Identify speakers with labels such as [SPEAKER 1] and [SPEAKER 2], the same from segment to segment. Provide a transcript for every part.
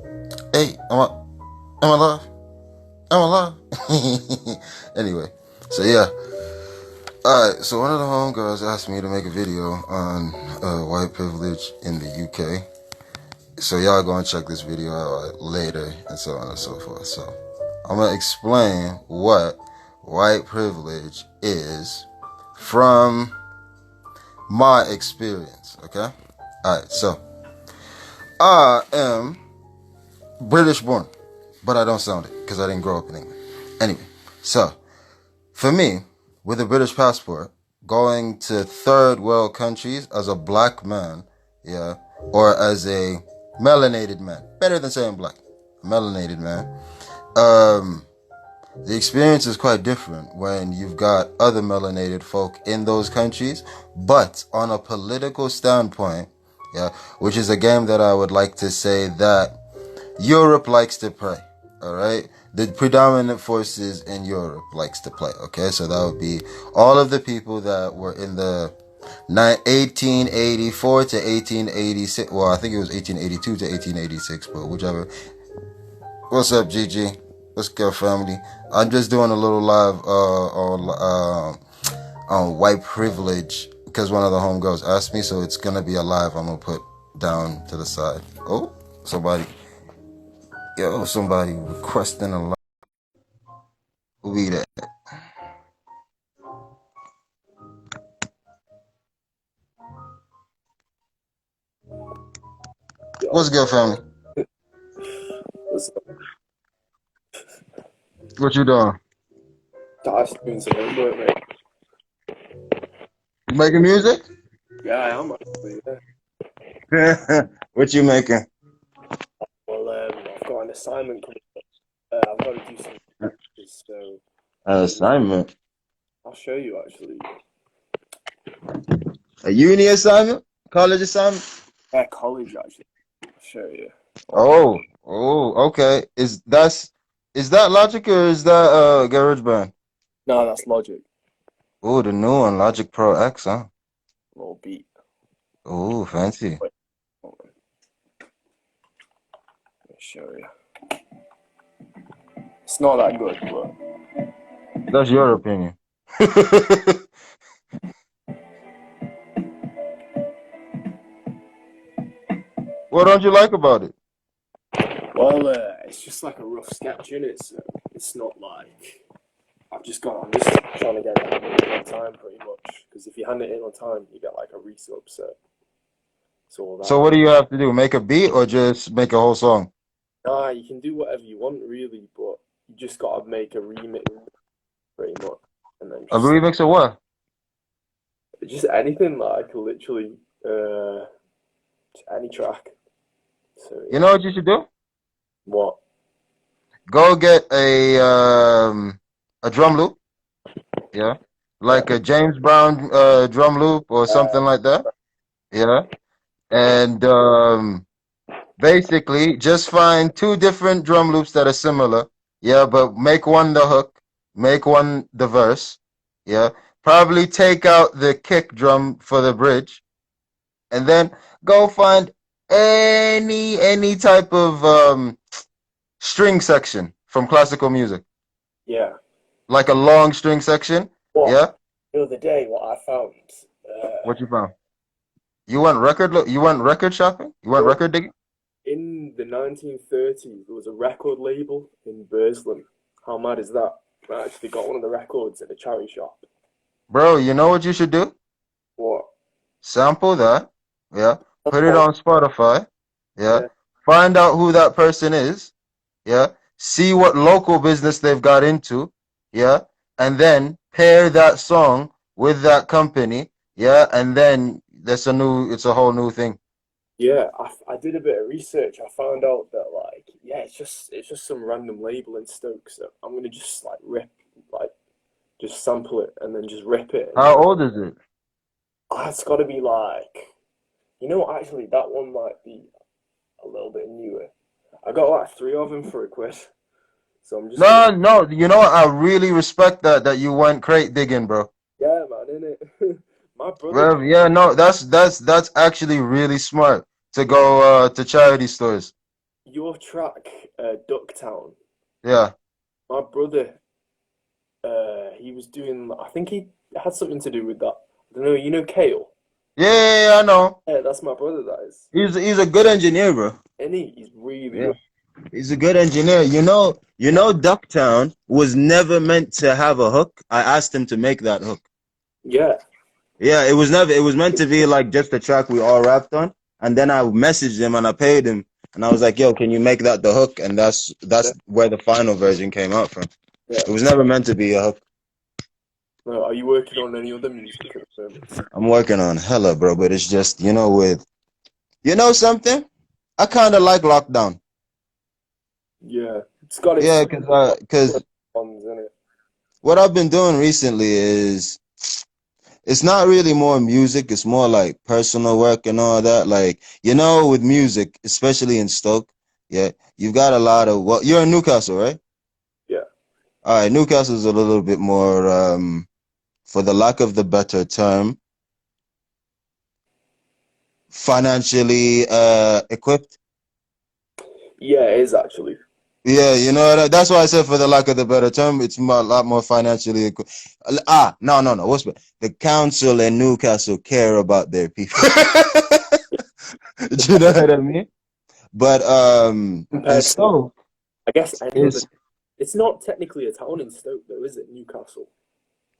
[SPEAKER 1] Hey, am I alive? I'm alive. Anyway, so yeah. Alright, so one of the homegirls asked me to make a video on white privilege in the UK. So y'all go and check this video out later and so on and so forth. So I'm gonna explain what white privilege is from my experience, okay? Alright, so I am British born, but I don't sound it because I didn't grow up in England. Anyway, so for me, with a British passport, going to third world countries as a black man, yeah, or as a melanated man, better than saying black, melanated man, um, the experience is quite different when you've got other melanated folk in those countries, but on a political standpoint, yeah, which is a game that I would like to say that Europe likes to play. All right, the predominant forces in Europe likes to play. Okay, so that would be all of the people that were in the 1884 to 1886. Well, I think it was 1882 to 1886, but whichever. What's up, Gigi? What's good, family? I'm just doing a little live on white privilege because one of the homegirls asked me, so it's gonna be a live. I'm gonna put down to the side. Oh, somebody. Yo, somebody requesting a lot. Who be that? What's good, family? What you doing?
[SPEAKER 2] Just doing some homework, mate.
[SPEAKER 1] You making music?
[SPEAKER 2] Yeah, I am actually. Yeah.
[SPEAKER 1] What you making?
[SPEAKER 2] Well, I've got an assignment coming up. I've got to do some practice, so
[SPEAKER 1] An
[SPEAKER 2] I'm,
[SPEAKER 1] assignment.
[SPEAKER 2] I'll show you actually.
[SPEAKER 1] A uni assignment? College assignment?
[SPEAKER 2] Yeah, college actually. I'll show you. Hold on.
[SPEAKER 1] Oh, okay. Is that Logic or is that GarageBand?
[SPEAKER 2] No, that's Logic.
[SPEAKER 1] Oh, the new one, Logic Pro X, huh?
[SPEAKER 2] Little beat.
[SPEAKER 1] Oh, fancy.
[SPEAKER 2] Wait, hold on. Let me show you. It's not that good, but
[SPEAKER 1] That's your opinion. What don't you like about it?
[SPEAKER 2] well, it's just like a rough sketch in it. So it's not like I'm just trying to get it handed in on time, pretty much. Because if you hand it in on time, you get like a resub. So it's all
[SPEAKER 1] So
[SPEAKER 2] that.
[SPEAKER 1] what do you have to do? Make a beat or just make a whole song?
[SPEAKER 2] Nah, you can do whatever you want, really, but you just gotta make a remix, pretty much, and then
[SPEAKER 1] A remix of what?
[SPEAKER 2] just anything like literally, just any track. So
[SPEAKER 1] You
[SPEAKER 2] yeah,
[SPEAKER 1] know what you should do?
[SPEAKER 2] what?
[SPEAKER 1] Go get a drum loop, yeah,
[SPEAKER 2] Yeah,
[SPEAKER 1] like a James Brown drum loop or
[SPEAKER 2] uh,
[SPEAKER 1] something like that, yeah, and basically just find two different drum loops that are similar, yeah, but make one the hook, make one the verse, yeah. Probably take out the kick drum for the bridge, and then go find any type of string section from classical music,
[SPEAKER 2] yeah.
[SPEAKER 1] like a long string section.
[SPEAKER 2] What
[SPEAKER 1] Yeah.
[SPEAKER 2] the other day, what I found,
[SPEAKER 1] What you found? You went record shopping? You went
[SPEAKER 2] well,
[SPEAKER 1] record digging?
[SPEAKER 2] in the 1930s, there was a record label in Burslem. How mad is that? I actually got one of the records at a charity shop.
[SPEAKER 1] Bro, you know what you should do?
[SPEAKER 2] What?
[SPEAKER 1] Sample that. Yeah. Put it
[SPEAKER 2] Oh,
[SPEAKER 1] on Spotify. Yeah.
[SPEAKER 2] yeah,
[SPEAKER 1] Find out who that person is. Yeah. See what local business they've got into. Yeah. And then pair that song with that company. Yeah. And then it's a whole new thing.
[SPEAKER 2] yeah, I did a bit of research. I found out that like yeah, it's just some random label in Stoke. So I'm gonna just like rip like just sample it and then just rip it and
[SPEAKER 1] How
[SPEAKER 2] then
[SPEAKER 1] old is it?
[SPEAKER 2] it's got to be like actually that one might be a little bit newer. I got like three of them for a quid, so I'm just gonna
[SPEAKER 1] No, no. You know what? I really respect that you went crate digging, bro.
[SPEAKER 2] yeah man, innit? My brother
[SPEAKER 1] Well,
[SPEAKER 2] did.
[SPEAKER 1] yeah, no, that's actually really smart to go to charity stores.
[SPEAKER 2] your track, Ducktown.
[SPEAKER 1] Yeah.
[SPEAKER 2] My brother, he was doing. I think he had something to do with that. I don't know. You know Kale?
[SPEAKER 1] Yeah, yeah, yeah, I know.
[SPEAKER 2] Yeah, that's my brother. That is.
[SPEAKER 1] He's a good engineer, bro.
[SPEAKER 2] And he's really
[SPEAKER 1] Yeah.
[SPEAKER 2] good.
[SPEAKER 1] He's a good engineer. Ducktown was never meant to have a hook. I asked him to make that hook.
[SPEAKER 2] Yeah,
[SPEAKER 1] Yeah, it was meant to be like just a track we all rapped on. And then I messaged him and I paid him. And I was like, yo, can you make that the hook? And
[SPEAKER 2] yeah,
[SPEAKER 1] that's where the final version came out from.
[SPEAKER 2] yeah.
[SPEAKER 1] It was never meant to be a hook.
[SPEAKER 2] No, are you working on any other music at the moment?
[SPEAKER 1] I'm working on hella, bro, but it's just, something? I kind of like lockdown.
[SPEAKER 2] Yeah, it's got
[SPEAKER 1] Yeah,
[SPEAKER 2] its
[SPEAKER 1] cause
[SPEAKER 2] ones in it.
[SPEAKER 1] what I've been doing recently is it's not really more music, it's more like personal work and all that. Like, with music, especially in Stoke, yeah, you've got a lot of you're in Newcastle, right?
[SPEAKER 2] Yeah,
[SPEAKER 1] All right, Newcastle's a little bit more for the lack of the better term, financially equipped.
[SPEAKER 2] yeah, it is actually.
[SPEAKER 1] Yeah, that's why I said for the lack of the better term, it's a lot more financially. No, no, no. The council in Newcastle care about their people? Do you know what I mean? But in
[SPEAKER 2] Compared to,
[SPEAKER 1] Stoke,
[SPEAKER 2] I guess, any other.
[SPEAKER 1] it's
[SPEAKER 2] It's not technically a town in Stoke, though, is it? Newcastle.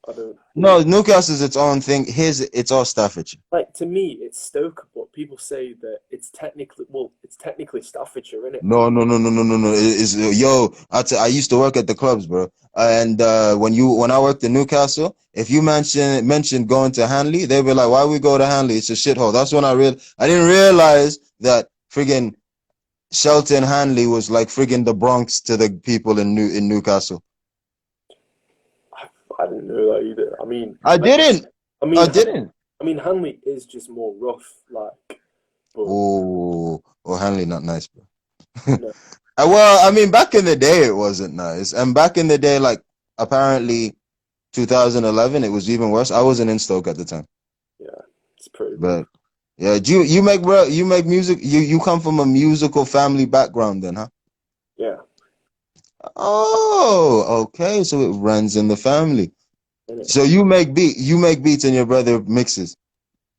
[SPEAKER 2] I don't.
[SPEAKER 1] no Newcastle's its own thing. It's all Staffordshire.
[SPEAKER 2] Like to me, it's Stoke, but people say that it's technically Staffordshire, isn't it?
[SPEAKER 1] No, no, no, no, no, no, no. I used to work at the clubs, bro. And when I worked in Newcastle, if you mentioned going to Hanley, they'd be like, "Why we go to Hanley? It's a shithole." That's when I didn't realize that friggin' Shelton Hanley was like friggin' the Bronx to the people in Newcastle.
[SPEAKER 2] I didn't know that either.
[SPEAKER 1] I didn't.
[SPEAKER 2] I
[SPEAKER 1] I
[SPEAKER 2] mean,
[SPEAKER 1] didn't.
[SPEAKER 2] Hanley is just more rough, like, but
[SPEAKER 1] Oh, Hanley, not nice, bro.
[SPEAKER 2] no,
[SPEAKER 1] Well, I mean, back in the day, it wasn't nice, and back in the day, like apparently 2011, it was even worse. I wasn't in Stoke at the time,
[SPEAKER 2] yeah, it's pretty rough.
[SPEAKER 1] but yeah, you make music. You come from a musical family background, then, huh?
[SPEAKER 2] Yeah,
[SPEAKER 1] Oh, okay, so it runs in the family.
[SPEAKER 2] innit?
[SPEAKER 1] So you make beats, and your brother mixes.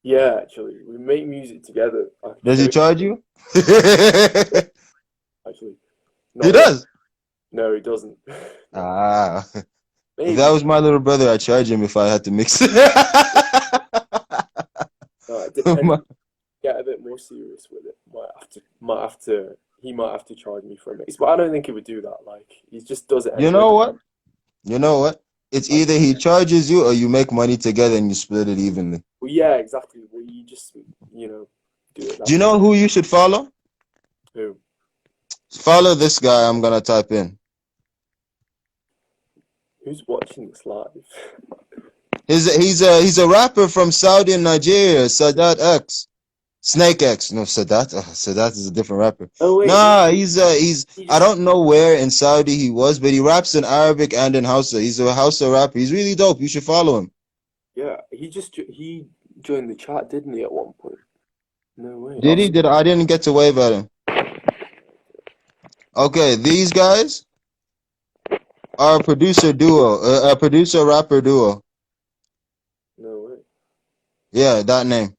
[SPEAKER 2] Yeah, actually, we make music together. I can
[SPEAKER 1] Does
[SPEAKER 2] show
[SPEAKER 1] he
[SPEAKER 2] you,
[SPEAKER 1] charge you?
[SPEAKER 2] actually.
[SPEAKER 1] He
[SPEAKER 2] Not yet.
[SPEAKER 1] does.
[SPEAKER 2] No, he doesn't. No,
[SPEAKER 1] Ah, if that
[SPEAKER 2] maybe.
[SPEAKER 1] was my little brother, I'd charge him if I had to mix it.
[SPEAKER 2] No, it depends. Get a bit more serious with it. He might have to charge me for a mix, but I don't think he would do that. Like he just does it
[SPEAKER 1] You
[SPEAKER 2] anyway.
[SPEAKER 1] know what? You know what? It's
[SPEAKER 2] Like,
[SPEAKER 1] either he charges you or you make money together and you split it evenly.
[SPEAKER 2] well, yeah, exactly. Well, you just do it
[SPEAKER 1] Do
[SPEAKER 2] that
[SPEAKER 1] you
[SPEAKER 2] way.
[SPEAKER 1] know who you should follow?
[SPEAKER 2] Who?
[SPEAKER 1] Follow this guy I'm gonna type in.
[SPEAKER 2] Who's watching this live?
[SPEAKER 1] He's a rapper from Saudi and Nigeria, Sadat X. Snake X. No, Sadat. Sadat is a different rapper.
[SPEAKER 2] Oh wait,
[SPEAKER 1] Nah, he's
[SPEAKER 2] he
[SPEAKER 1] I
[SPEAKER 2] just
[SPEAKER 1] don't know where in Saudi he was, but he raps in Arabic and in Hausa. He's a Hausa rapper. He's really dope. You should follow him.
[SPEAKER 2] yeah, he joined the chat, didn't he, at one point? No way.
[SPEAKER 1] Did he? I didn't get to wave at him. Okay, these guys are a producer duo, a producer rapper duo.
[SPEAKER 2] No way.
[SPEAKER 1] Yeah, that name.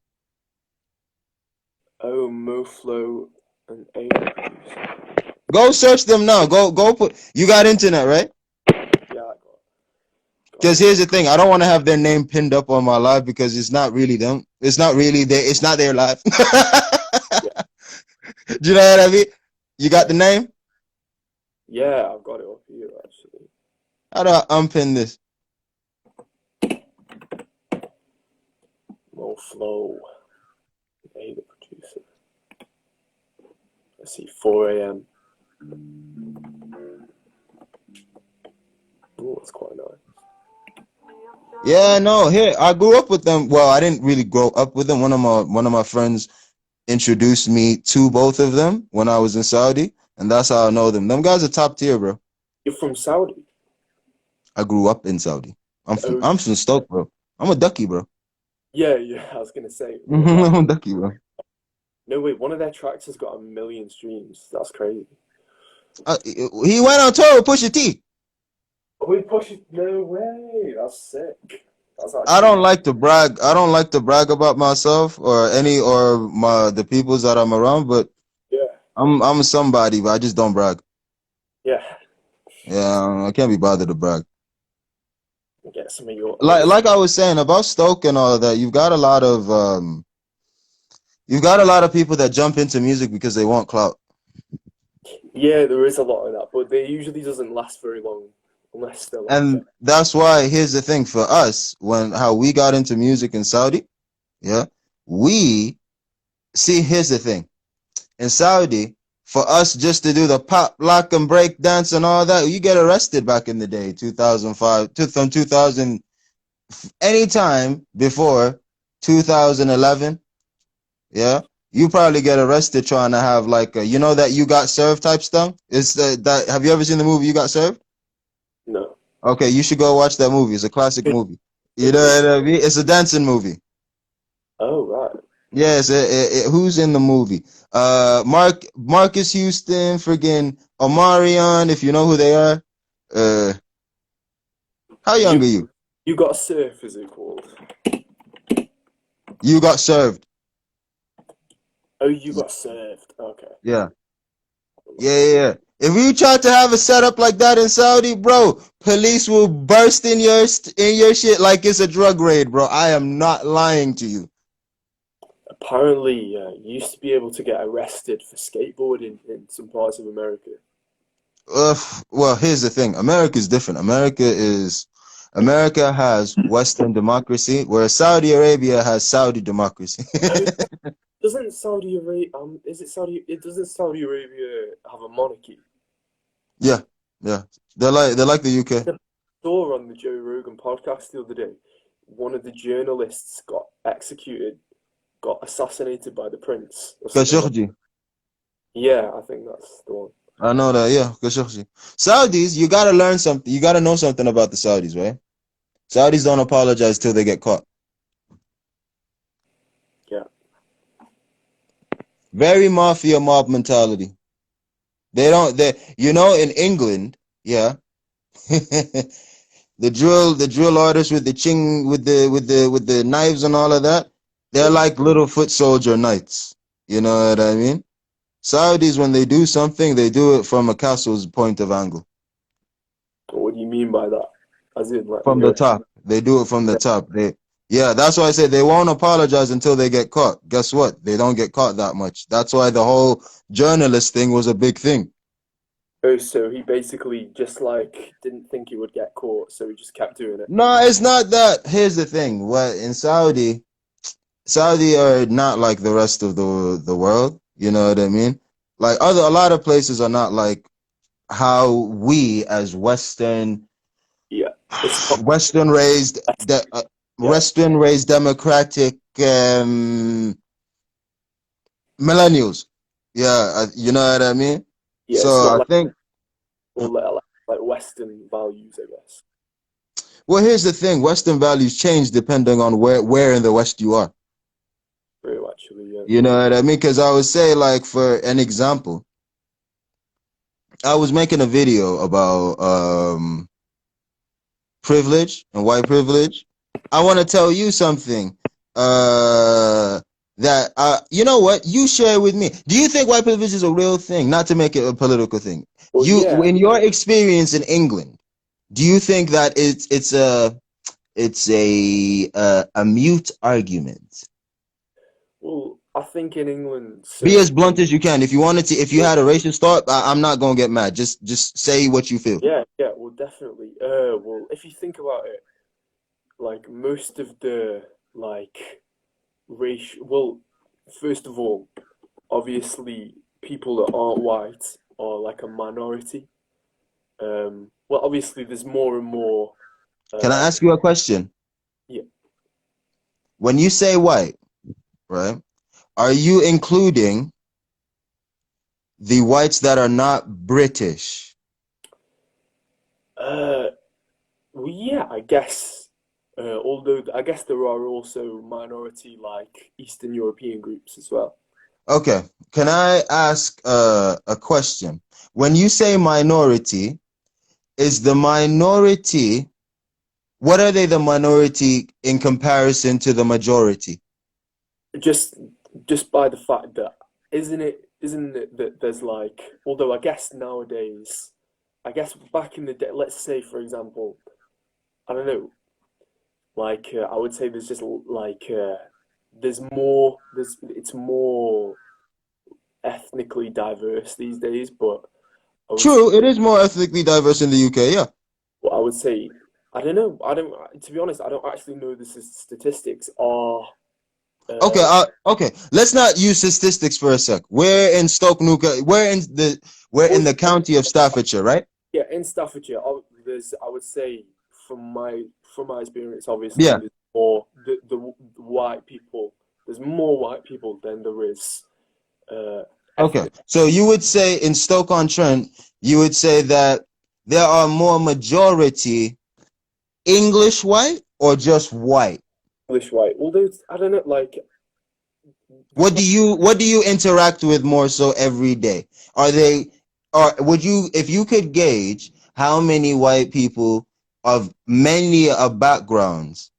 [SPEAKER 2] Oh, Moflo and A producer.
[SPEAKER 1] Go search them now. Go put. You got internet, right?
[SPEAKER 2] Yeah, I got
[SPEAKER 1] Because
[SPEAKER 2] it.
[SPEAKER 1] here's the thing, I don't want to have their name pinned up on my live because it's not really them. It's not really their. It's not their live.
[SPEAKER 2] Yeah,
[SPEAKER 1] Do you know what I mean? You got the name?
[SPEAKER 2] yeah, I've got it up here actually.
[SPEAKER 1] How do I unpin this?
[SPEAKER 2] Moflo, A the producer. Let's see, 4 a.m. Oh, that's quite nice.
[SPEAKER 1] Yeah, no. Here, I grew up with them. Well, I didn't really grow up with them. One of my friends introduced me to both of them when I was in Saudi, and that's how I know them. Them guys are top tier, bro.
[SPEAKER 2] You're from Saudi?
[SPEAKER 1] I grew up in Saudi.
[SPEAKER 2] Oh,
[SPEAKER 1] I'm from Stoke, bro. I'm a ducky, bro.
[SPEAKER 2] yeah, yeah. I was gonna say, what about
[SPEAKER 1] I'm a ducky, bro.
[SPEAKER 2] No way, one of their tracks has got 1 million streams. That's crazy.
[SPEAKER 1] He went on tour with Pusha T.
[SPEAKER 2] Oh, we push it. No way. That's sick. That's
[SPEAKER 1] I
[SPEAKER 2] actually
[SPEAKER 1] don't like to brag. I don't like to brag about myself or any or my the peoples that I'm around, but
[SPEAKER 2] yeah,
[SPEAKER 1] I'm somebody, but I just don't brag.
[SPEAKER 2] yeah.
[SPEAKER 1] Yeah, I can't be bothered to brag.
[SPEAKER 2] Get some of your
[SPEAKER 1] Like I was saying about Stoke and all of that, you've got a lot of people that jump into music because they want clout.
[SPEAKER 2] Yeah, there is a lot of that, but they usually doesn't last very long unless they're like
[SPEAKER 1] And that's why here's the thing for us, when how we got into music in Saudi, yeah, we see here's the thing. In Saudi, for us just to do the pop, lock, and break dance and all that, you get arrested back in the day, 2005, from 2000, anytime before 2011, yeah, you probably get arrested trying to have like a, you know, that you got served type stuff. It's that. Have you ever seen the movie You Got Served?
[SPEAKER 2] no.
[SPEAKER 1] Okay, you should go watch that movie. It's a classic movie. You know
[SPEAKER 2] It's
[SPEAKER 1] what I mean? It's a dancing movie.
[SPEAKER 2] oh right.
[SPEAKER 1] Yes, who's in the movie? Marcus Houston, friggin' Omarion, if you know who they are. Uh, how young
[SPEAKER 2] You
[SPEAKER 1] are you?
[SPEAKER 2] you got a surf, is it called?
[SPEAKER 1] You got served.
[SPEAKER 2] Oh, you got served. Okay.
[SPEAKER 1] Yeah, yeah. If you try to have a setup like that in Saudi, bro, police will burst in your shit like it's a drug raid, bro. I am not lying to you.
[SPEAKER 2] Apparently, you used to be able to get arrested for skateboarding in some parts of America.
[SPEAKER 1] Well, here's the thing. America is different. America has Western democracy, whereas Saudi Arabia has Saudi democracy.
[SPEAKER 2] Oh, doesn't Saudi Arabia? Is it Saudi? It doesn't Saudi Arabia have a monarchy?
[SPEAKER 1] Yeah, yeah. They're like the UK.
[SPEAKER 2] I saw on the Joe Rogan podcast the other day, one of the journalists got executed, got assassinated by the prince or something like.
[SPEAKER 1] Khashoggi.
[SPEAKER 2] Yeah, I think that's the one.
[SPEAKER 1] I know that. Yeah, Khashoggi. Saudis, you gotta learn something. You gotta know something about the Saudis, right? Saudis don't apologize till they get caught.
[SPEAKER 2] Yeah,
[SPEAKER 1] Very mafia mob mentality. They don't. They, in England, yeah. The drill artists with the ching with the knives and all of that, they're
[SPEAKER 2] yeah.
[SPEAKER 1] like little foot soldier knights. You know what I mean? Saudis, when they do something, they do it from a castle's point of angle.
[SPEAKER 2] What do you mean by that? As in, like
[SPEAKER 1] From
[SPEAKER 2] they
[SPEAKER 1] the
[SPEAKER 2] go,
[SPEAKER 1] top. They do it from the top. Yeah, that's why I say they won't apologize until they get caught. Guess what? They don't get caught that much. That's why the whole journalist thing was a big thing.
[SPEAKER 2] oh, so he basically just like didn't think he would get caught, so he just kept doing it.
[SPEAKER 1] No, it's not that. Here's the thing. What in Saudi are not like the rest of the world. You know what I mean? Like a lot of places are not like how we as
[SPEAKER 2] Yeah, it's not.
[SPEAKER 1] Western raised
[SPEAKER 2] Yeah,
[SPEAKER 1] Western raised democratic millennials. Yeah, you know what I mean?
[SPEAKER 2] yeah,
[SPEAKER 1] So
[SPEAKER 2] it's not
[SPEAKER 1] I
[SPEAKER 2] like
[SPEAKER 1] think,
[SPEAKER 2] all like Western values, I guess.
[SPEAKER 1] well, here's the thing. Western values change depending on where in the West you are.
[SPEAKER 2] True, actually, yeah.
[SPEAKER 1] You know what I mean? Because I would say, like, for an example, I was making a video about privilege and white privilege. I want to tell you something. That you know what, you share with me. Do you think white privilege is a real thing? Not to make it a political thing.
[SPEAKER 2] Well,
[SPEAKER 1] You,
[SPEAKER 2] yeah.
[SPEAKER 1] in your experience in England, do you think that it's a mute argument?
[SPEAKER 2] Well, I think in England,
[SPEAKER 1] Be as
[SPEAKER 2] so
[SPEAKER 1] blunt as you can. If you wanted to, if you
[SPEAKER 2] yeah,
[SPEAKER 1] had a racist thought, I'm not gonna get mad. Just say what you feel.
[SPEAKER 2] yeah. Well, definitely. Well, if you think about it, like most of the like racial. Well, first of all, obviously, people that aren't white are like a minority. Well, obviously, there's more and more.
[SPEAKER 1] Can I
[SPEAKER 2] Uh,
[SPEAKER 1] ask you a question?
[SPEAKER 2] yeah.
[SPEAKER 1] When you say white, right? Are you including the whites that are not British?
[SPEAKER 2] Uh, well, yeah, I guess. Although I guess there are also minority like Eastern European groups as well.
[SPEAKER 1] Okay. Can I ask a question? When you say minority, is the minority, what are they the minority in comparison to the majority?
[SPEAKER 2] Just just by the fact that isn't it that there's like, although I guess nowadays, I guess back in the day, let's say for example, I don't know, like I would say there's just like there's it's more ethnically diverse these days, but I would say
[SPEAKER 1] True, it is more ethnically diverse in the UK, yeah.
[SPEAKER 2] what I would say I don't know. I don't to be honest, I don't actually know the statistics are
[SPEAKER 1] Okay,
[SPEAKER 2] uh
[SPEAKER 1] okay. Let's not use statistics for a sec. We're in Stoke Nuka. We're
[SPEAKER 2] well,
[SPEAKER 1] in the county of Staffordshire, right?
[SPEAKER 2] yeah, in Staffordshire, there's I would say from my experience, obviously
[SPEAKER 1] Yeah.
[SPEAKER 2] there's more the white people. There's more white people than there is uh,
[SPEAKER 1] Okay.
[SPEAKER 2] ethnic
[SPEAKER 1] So you would say in Stoke-on-Trent, you would say that there are more majority English white or just white?
[SPEAKER 2] English white. Although I don't know, like there's
[SPEAKER 1] What do you interact with more so every day? Are they or would you if you could gauge how many white people of many backgrounds,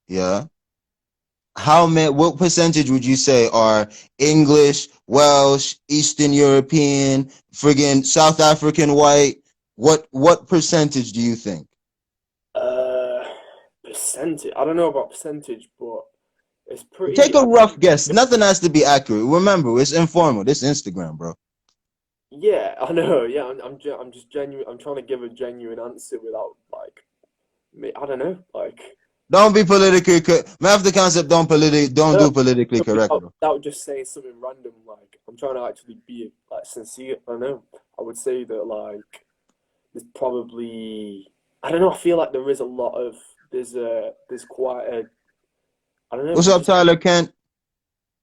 [SPEAKER 1] yeah, how many what percentage would you say are English, Welsh, Eastern European, friggin' South African white? What percentage do you think?
[SPEAKER 2] uh percentage. I don't know about percentage, but it's
[SPEAKER 1] Take
[SPEAKER 2] pretty.
[SPEAKER 1] a rough guess. Nothing has to be accurate. Remember, it's informal. This is Instagram, bro.
[SPEAKER 2] Yeah, I know. Yeah, I'm just genuine. I'm trying to give a genuine answer without like me. I don't know. Like
[SPEAKER 1] Don't be politically correct. Math the concept. Don't
[SPEAKER 2] no,
[SPEAKER 1] do politically correct, bro.
[SPEAKER 2] without just saying something random. Like I'm trying to actually be like sincere. I don't know. I would say that like there's probably I don't know. I feel like there is a lot of there's quite a I don't know.
[SPEAKER 1] What's
[SPEAKER 2] There's
[SPEAKER 1] up,
[SPEAKER 2] just
[SPEAKER 1] Tyler Kent?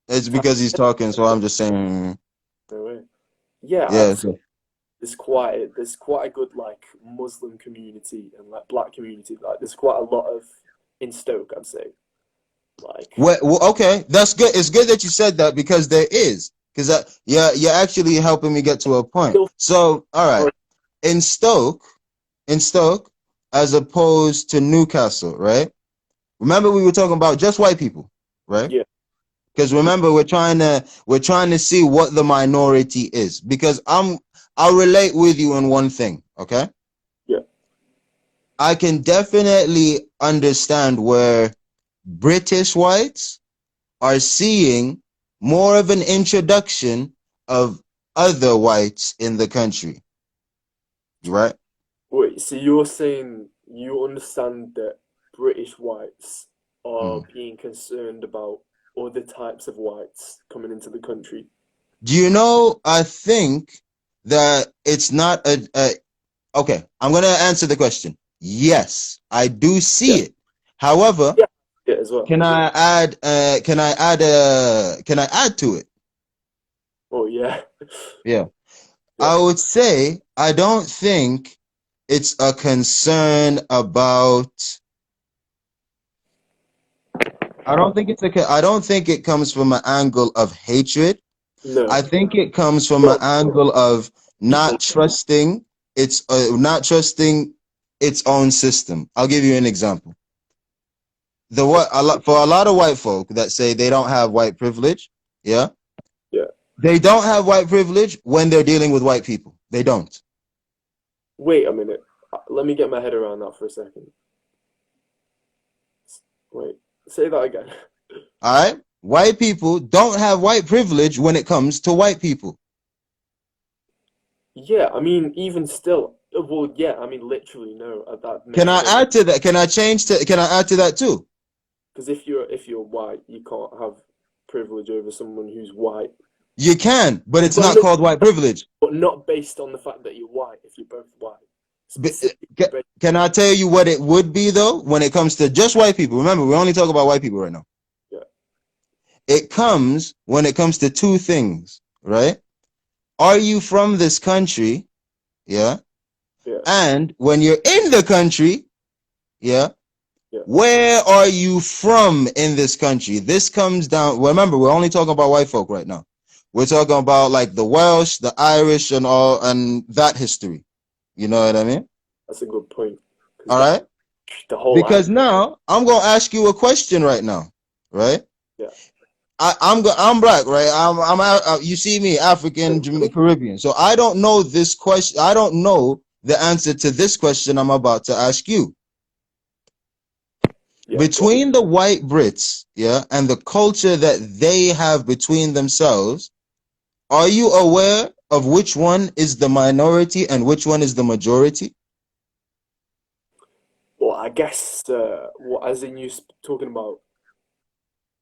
[SPEAKER 1] It's because he's talking, so I'm just saying.
[SPEAKER 2] no way. Yeah, I'd
[SPEAKER 1] Yeah.
[SPEAKER 2] say
[SPEAKER 1] So
[SPEAKER 2] there's quite a good like Muslim community and like black community. Like there's quite a lot of in Stoke. I'd say like
[SPEAKER 1] well, okay, that's good. It's good that you said that because there is. Because yeah, you're actually helping me get to a point.
[SPEAKER 2] still
[SPEAKER 1] So, all right, in Stoke, in Stoke, as opposed to Newcastle, right? Remember we were talking about just white people, right?
[SPEAKER 2] yeah
[SPEAKER 1] Because remember we're trying to see what the minority is. Because I'll relate with you on one thing, okay?
[SPEAKER 2] yeah
[SPEAKER 1] I can definitely understand where British whites are seeing more of an introduction of other whites in the country, right?
[SPEAKER 2] wait. So you're saying you understand that British whites are
[SPEAKER 1] Mm.
[SPEAKER 2] being concerned about other types of whites coming into the country?
[SPEAKER 1] Do you know? I think that it's not okay. I'm gonna answer the question. Yes, I do see
[SPEAKER 2] Yeah
[SPEAKER 1] it. However,
[SPEAKER 2] yeah yeah as well.
[SPEAKER 1] can I add? Can I add to it?
[SPEAKER 2] Oh yeah
[SPEAKER 1] Yeah,
[SPEAKER 2] yeah
[SPEAKER 1] I would say I don't think it's a concern about. I don't think it comes from an angle of hatred. I
[SPEAKER 2] no
[SPEAKER 1] think it comes from an
[SPEAKER 2] well
[SPEAKER 1] angle of
[SPEAKER 2] people
[SPEAKER 1] not trusting its own system. I'll give you an example. The
[SPEAKER 2] yeah
[SPEAKER 1] what a lot for a lot of white folk that say they don't have white privilege, yeah,
[SPEAKER 2] yeah.
[SPEAKER 1] they don't have white privilege when they're dealing with white people. They don't.
[SPEAKER 2] Wait a minute. Let me get my head around that for a second. Wait, say that again.
[SPEAKER 1] All right, white people don't have white privilege when it comes to white people.
[SPEAKER 2] Yeah, I mean, even still, well, yeah, I mean, literally, no, that
[SPEAKER 1] Can
[SPEAKER 2] makes
[SPEAKER 1] I
[SPEAKER 2] no
[SPEAKER 1] add to that? Can I add to that too?
[SPEAKER 2] because if you're white, you can't have privilege over someone who's white.
[SPEAKER 1] You can, but it's
[SPEAKER 2] Well,
[SPEAKER 1] not
[SPEAKER 2] no,
[SPEAKER 1] called white privilege.
[SPEAKER 2] but not based on the fact that you're white. If you're both white,
[SPEAKER 1] But,
[SPEAKER 2] specifically based.
[SPEAKER 1] can I tell you what it would be though when it comes to just white people? Remember, we only talk about white people right now.
[SPEAKER 2] Yeah,
[SPEAKER 1] It comes when it comes to two things, right? Are you from this country? Yeah.
[SPEAKER 2] yeah,
[SPEAKER 1] And when you're in the country, yeah,
[SPEAKER 2] yeah,
[SPEAKER 1] where are you from in this country? This comes down. Remember, we're only talking about white folk right now. We're talking about like the Welsh, the Irish, and all, and that history. You know what I mean?
[SPEAKER 2] That's a good point. Because
[SPEAKER 1] All right.
[SPEAKER 2] the whole
[SPEAKER 1] Because now I'm gonna ask you a question right now, right?
[SPEAKER 2] yeah.
[SPEAKER 1] I'm black, right? You see me, African, Caribbean. So I don't know this question. I don't know the answer to this question I'm about to ask you.
[SPEAKER 2] Yeah,
[SPEAKER 1] Between the white Brits, yeah, and the culture that they have between themselves, are you aware of which one is the minority and which one is the majority?
[SPEAKER 2] well, I guess what as in you talking about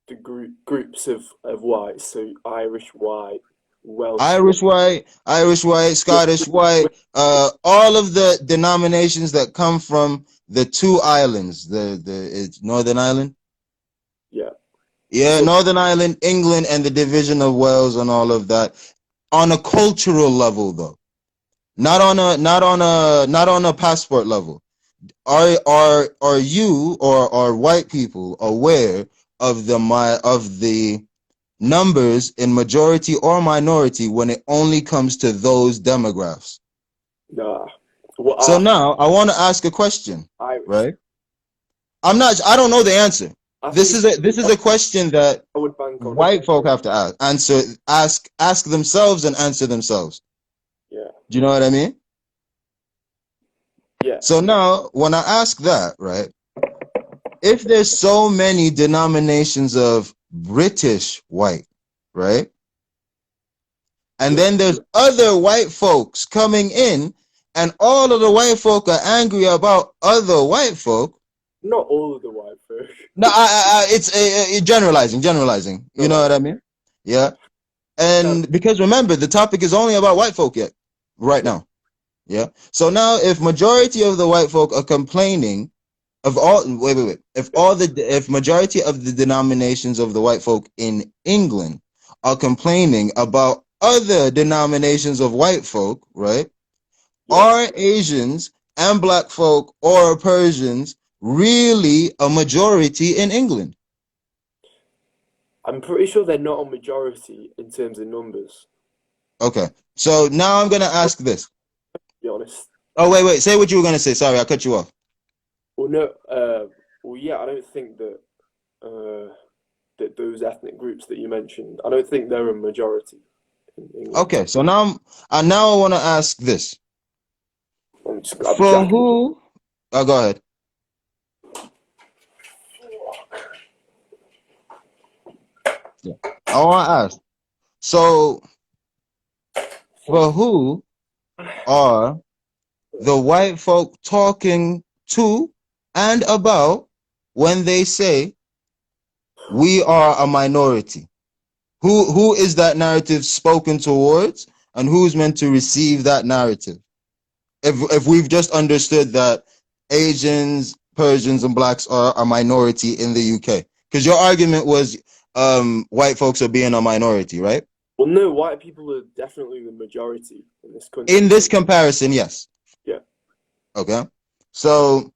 [SPEAKER 2] the groups of whites, so Irish white, Welsh white.
[SPEAKER 1] Irish white,
[SPEAKER 2] Yeah,
[SPEAKER 1] Scottish white, all of the denominations that come from the two islands, it's Northern Ireland,
[SPEAKER 2] yeah.
[SPEAKER 1] yeah,
[SPEAKER 2] So
[SPEAKER 1] Northern Ireland, England, and the division of Wales, and all of that. On a cultural level, though, not on a passport level. Are you or are white people aware of the numbers in majority or minority when it only comes to those demographics?
[SPEAKER 2] nah, what
[SPEAKER 1] So
[SPEAKER 2] are
[SPEAKER 1] now I want to ask a question,
[SPEAKER 2] Irish?
[SPEAKER 1] right? I don't know the answer.
[SPEAKER 2] I
[SPEAKER 1] This
[SPEAKER 2] think
[SPEAKER 1] is a question that
[SPEAKER 2] I would bank on it.
[SPEAKER 1] white folk have to ask themselves and answer themselves.
[SPEAKER 2] Yeah,
[SPEAKER 1] Do you know what I mean?
[SPEAKER 2] yeah,
[SPEAKER 1] So now when I ask that, right? If there's so many denominations of British white, right? And
[SPEAKER 2] yeah.
[SPEAKER 1] then there's other white folks coming in, and all of the white folk are angry about other white folk.
[SPEAKER 2] Not all of the white folk.
[SPEAKER 1] No, it's generalizing. You
[SPEAKER 2] No,
[SPEAKER 1] know
[SPEAKER 2] like
[SPEAKER 1] what I mean? Yeah.
[SPEAKER 2] kind of,
[SPEAKER 1] And because remember, the topic is only about white folk yet, right
[SPEAKER 2] yeah,
[SPEAKER 1] now. Yeah. So now, if majority of the white folk are complaining of all, wait,
[SPEAKER 2] yeah,
[SPEAKER 1] if majority of the denominations of the white folk in England are complaining about other denominations of white folk, right?
[SPEAKER 2] yeah.
[SPEAKER 1] Are Asians and black folk or Persians really a majority in England?
[SPEAKER 2] I'm pretty sure they're not a majority in terms of numbers.
[SPEAKER 1] Okay. So now I'm gonna
[SPEAKER 2] To
[SPEAKER 1] ask this.
[SPEAKER 2] be honest.
[SPEAKER 1] Oh, wait. Say what you were gonna say. Sorry, I cut you off.
[SPEAKER 2] Well, no. Well, yeah. I don't think that that those ethnic groups that you mentioned. I don't think they're a majority in England.
[SPEAKER 1] Okay. So now I want to ask this.
[SPEAKER 2] I'm just grab a
[SPEAKER 1] For
[SPEAKER 2] jacket.
[SPEAKER 1] who? Oh, go ahead. Yeah. I want to ask. So, for who are the white folk talking to and about when they say we are a minority? Who is that narrative spoken towards, and who's meant to receive that narrative? If we've just understood that Asians, Persians, and blacks are a minority in the UK, because your argument was white folks are being a minority, right?
[SPEAKER 2] Well, no, white people are definitely the majority in this
[SPEAKER 1] In
[SPEAKER 2] country.
[SPEAKER 1] this comparison, yes.
[SPEAKER 2] Yeah,
[SPEAKER 1] Okay. So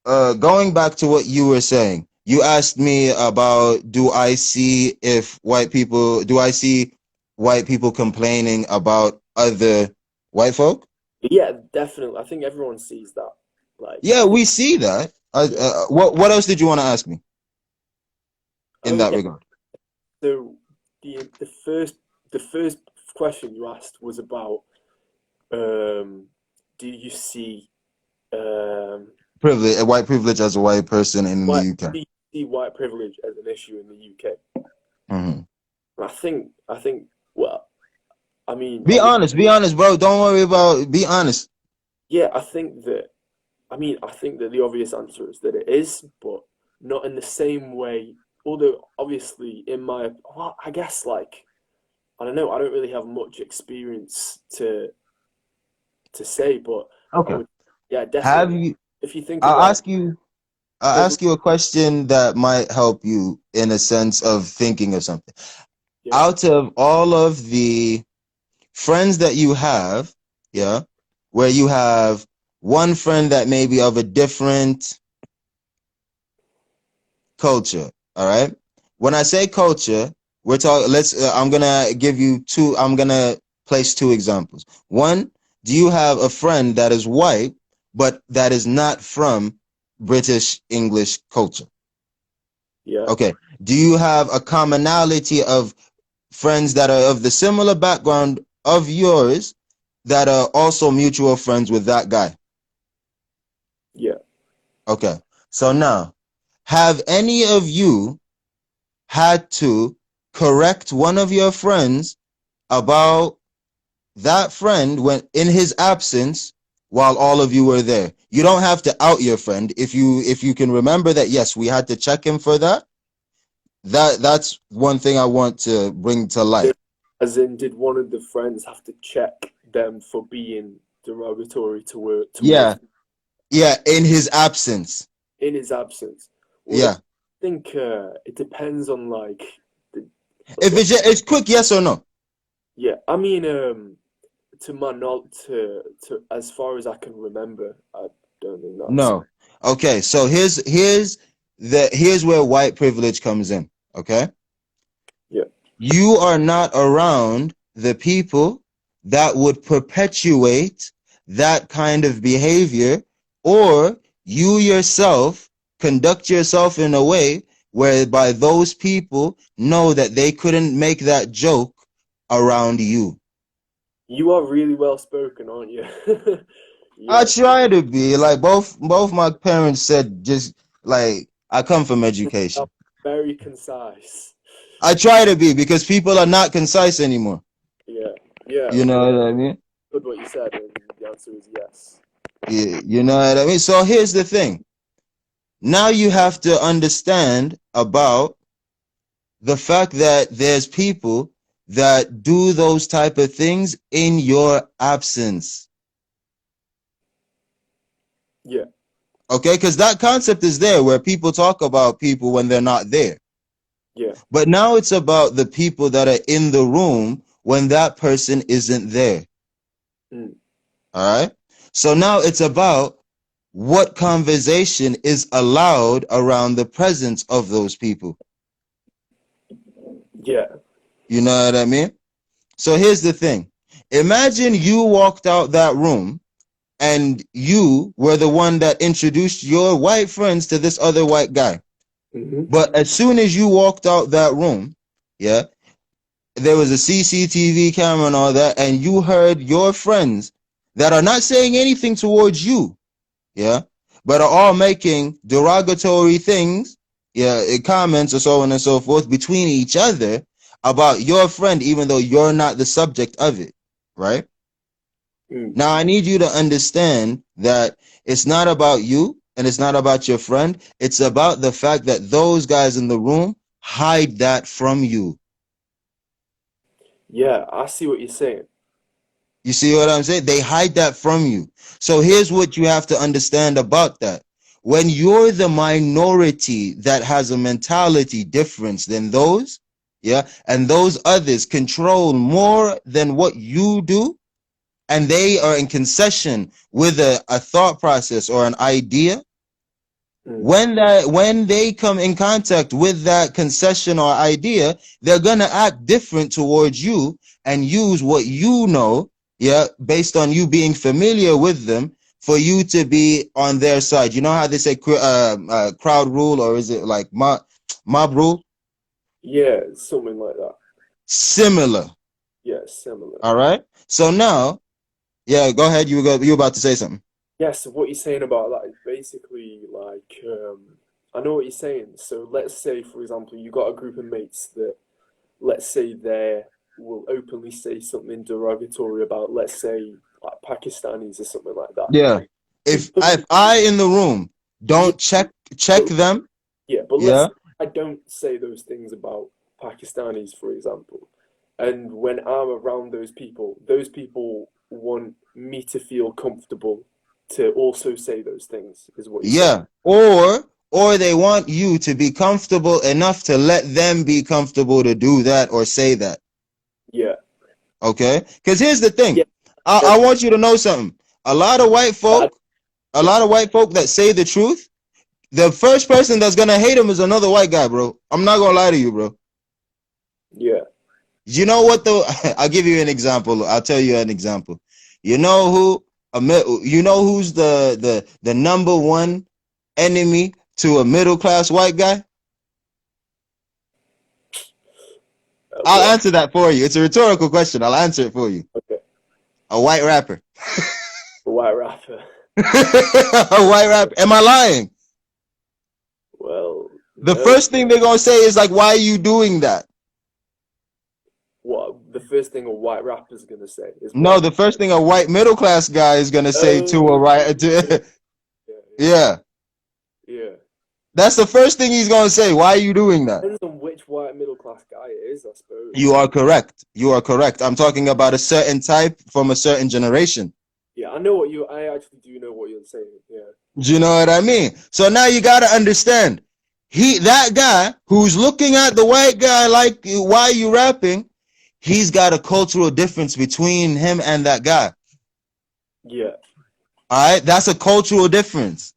[SPEAKER 1] going back to what you were saying, you asked me about do I see white people complaining about other white folk?
[SPEAKER 2] yeah, definitely. I think everyone sees that. Like,
[SPEAKER 1] Yeah, we see that.
[SPEAKER 2] yeah.
[SPEAKER 1] What else did you want to ask me in
[SPEAKER 2] Oh,
[SPEAKER 1] that
[SPEAKER 2] yeah.
[SPEAKER 1] regard?
[SPEAKER 2] So the first question you asked was about do you see um
[SPEAKER 1] Privilege, white privilege as a white person in the
[SPEAKER 2] white
[SPEAKER 1] UK.
[SPEAKER 2] do you see white privilege as an issue in the UK?
[SPEAKER 1] Hmm.
[SPEAKER 2] I think well, I mean, obviously,
[SPEAKER 1] Be honest, bro. Don't worry about. Be honest.
[SPEAKER 2] yeah, I think that the obvious answer is that it is, but not in the same way. Although obviously, well, I guess like I don't know, I don't really have much experience to say, but I
[SPEAKER 1] Okay.
[SPEAKER 2] would, yeah,
[SPEAKER 1] Have
[SPEAKER 2] definitely.
[SPEAKER 1] you?
[SPEAKER 2] If you think
[SPEAKER 1] I'll
[SPEAKER 2] about
[SPEAKER 1] ask you. I'll
[SPEAKER 2] over,
[SPEAKER 1] ask you a question that might help you in a sense of thinking of something.
[SPEAKER 2] yeah,
[SPEAKER 1] Out of all of the friends that you have,
[SPEAKER 2] yeah,
[SPEAKER 1] yeah, where you have one friend that may be of a different culture, all right? When I say culture, we're talking. Let's. I'm gonna give you two. I'm gonna place two examples. One, do you have a friend that is white, but that is not from British English culture?
[SPEAKER 2] Yeah.
[SPEAKER 1] Okay. Do you have a commonality of friends that are of the similar background of yours that are also mutual friends with that guy?
[SPEAKER 2] Yeah.
[SPEAKER 1] Okay. So now, have any of you had to correct one of your friends about that friend when in his absence while all of you were there? You don't have to out your friend if you can remember that. Yes, we had to check him for that. That's one thing I want to bring to light.
[SPEAKER 2] As in, did one of the friends have to check them for being derogatory towards
[SPEAKER 1] Yeah, yeah, in his absence.
[SPEAKER 2] in his absence? Well,
[SPEAKER 1] Yeah.
[SPEAKER 2] I think it depends on like the
[SPEAKER 1] If it's quick, yes or no?
[SPEAKER 2] yeah. I mean, to my not to as far as I can remember, I don't think that's
[SPEAKER 1] No. Okay, so here's where white privilege comes in. Okay,
[SPEAKER 2] yeah.
[SPEAKER 1] you are not around the people that would perpetuate that kind of behavior, or you yourself conduct yourself in a way whereby those people know that they couldn't make that joke around you.
[SPEAKER 2] You are really well spoken, aren't you?
[SPEAKER 1] I
[SPEAKER 2] Yeah,
[SPEAKER 1] try to be like both my parents said, just like I come from education.
[SPEAKER 2] very concise.
[SPEAKER 1] I try to be because people are not concise anymore.
[SPEAKER 2] Yeah, yeah.
[SPEAKER 1] You know what I mean?
[SPEAKER 2] Good what you said, and the answer is yes.
[SPEAKER 1] You know what I mean? So here's the thing. Now you have to understand about the fact that there's people that do those type of things in your absence.
[SPEAKER 2] Yeah,
[SPEAKER 1] Okay? Because that concept is there where people talk about people when they're not there.
[SPEAKER 2] yeah,
[SPEAKER 1] But now it's about the people that are in the room when that person isn't there.
[SPEAKER 2] mm,
[SPEAKER 1] All right? So now it's about what conversation is allowed around the presence of those people.
[SPEAKER 2] yeah,
[SPEAKER 1] You know what I mean? So here's the thing. Imagine you walked out that room and you were the one that introduced your white friends to this other white guy.
[SPEAKER 2] hmm,
[SPEAKER 1] But as soon as you walked out that room, yeah, there was a CCTV camera and all that, and you heard your friends that are not saying anything towards you, yeah, but are all making derogatory things, yeah, comments or so on and so forth between each other about your friend, even though you're not the subject of it, right?
[SPEAKER 2] mm,
[SPEAKER 1] Now, I need you to understand that it's not about you and it's not about your friend. It's about the fact that those guys in the room hide that from you.
[SPEAKER 2] yeah. I see what you're saying.
[SPEAKER 1] You see what I'm saying? They hide that from you. So here's what you have to understand about that. When you're the minority that has a mentality difference than those, yeah, and those others control more than what you do, and they are in concession with a thought process or an idea,
[SPEAKER 2] Mm,
[SPEAKER 1] when they come in contact with that concession or idea, they're gonna act different towards you and use what you know, yeah, based on you being familiar with them for you to be on their side. You know how they say crowd rule, or is it like mob rule?
[SPEAKER 2] yeah, something like that.
[SPEAKER 1] Similar.
[SPEAKER 2] Yeah, similar.
[SPEAKER 1] All right. So now, yeah, go ahead. You were about to say something.
[SPEAKER 2] Yeah, so what you're saying about that is basically like, I know what you're saying. So let's say, for example, you got a group of mates that, let's say they will openly say something derogatory about, let's say, like Pakistanis or something like that.
[SPEAKER 1] Yeah.
[SPEAKER 2] Just,
[SPEAKER 1] If I in the room
[SPEAKER 2] yeah,
[SPEAKER 1] don't check
[SPEAKER 2] but,
[SPEAKER 1] them,
[SPEAKER 2] yeah, but let's
[SPEAKER 1] yeah,
[SPEAKER 2] say I don't say those things about Pakistanis, for example. And when I'm around those people want me to feel comfortable to also say those things, is what you're saying.
[SPEAKER 1] yeah, or they want you to be comfortable enough to let them be comfortable to do that or say that.
[SPEAKER 2] Yeah.
[SPEAKER 1] Okay? Because here's the thing.
[SPEAKER 2] Yeah.
[SPEAKER 1] I want you to know something. A lot of white
[SPEAKER 2] I,
[SPEAKER 1] folk, a
[SPEAKER 2] yeah.
[SPEAKER 1] lot of white folk that say the truth, the first person that's gonna hate them is another white guy, bro. I'm not gonna lie to you, bro.
[SPEAKER 2] Yeah.
[SPEAKER 1] You know what though? I'll give you an example. I'll tell you an example. You know who? You know who's the number one enemy to a middle class white guy? I'll
[SPEAKER 2] What?
[SPEAKER 1] answer that for you. It's a rhetorical question. I'll answer it for you.
[SPEAKER 2] Okay.
[SPEAKER 1] A white rapper.
[SPEAKER 2] A white rapper.
[SPEAKER 1] A white rapper. Am I lying?
[SPEAKER 2] Well,
[SPEAKER 1] The
[SPEAKER 2] no.
[SPEAKER 1] first thing they're gonna say is like, "Why are you doing that?"
[SPEAKER 2] What the first thing a white rapper's gonna say is
[SPEAKER 1] No,
[SPEAKER 2] what?
[SPEAKER 1] the first thing a white middle class guy is gonna say to a
[SPEAKER 2] Oh,
[SPEAKER 1] right,
[SPEAKER 2] yeah, yeah,
[SPEAKER 1] yeah,
[SPEAKER 2] yeah.
[SPEAKER 1] that's the first thing he's gonna say. Why are you doing that?
[SPEAKER 2] Depends on which white middle class guy it is, I
[SPEAKER 1] You
[SPEAKER 2] suppose.
[SPEAKER 1] are correct. You are correct. I'm talking about a certain type from a certain generation.
[SPEAKER 2] Yeah, I know what you. I actually do know what you're saying. Yeah.
[SPEAKER 1] Do you know what I mean? So now you gotta understand. That guy who's looking at the white guy like, why are you rapping? He's got a cultural difference between him and that guy.
[SPEAKER 2] Yeah.
[SPEAKER 1] All right, that's a cultural difference.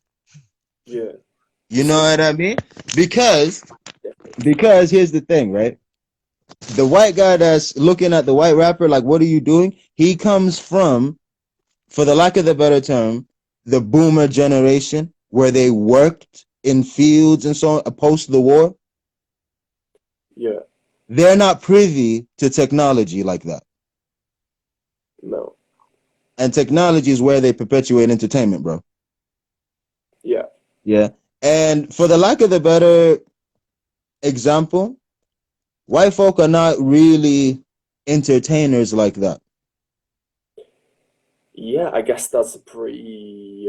[SPEAKER 2] Yeah.
[SPEAKER 1] You know
[SPEAKER 2] So
[SPEAKER 1] what I mean? Because
[SPEAKER 2] different.
[SPEAKER 1] because here's the thing, right? The white guy that's looking at the white rapper like, what are you doing? He comes from, for the lack of the better term, the boomer generation where they worked in fields and so on post the war.
[SPEAKER 2] Yeah.
[SPEAKER 1] They're not privy to technology like that.
[SPEAKER 2] No.
[SPEAKER 1] And technology is where they perpetuate entertainment, bro.
[SPEAKER 2] Yeah.
[SPEAKER 1] Yeah. And for the lack of the better example, white folk are not really entertainers like that.
[SPEAKER 2] Yeah. I guess that's a pretty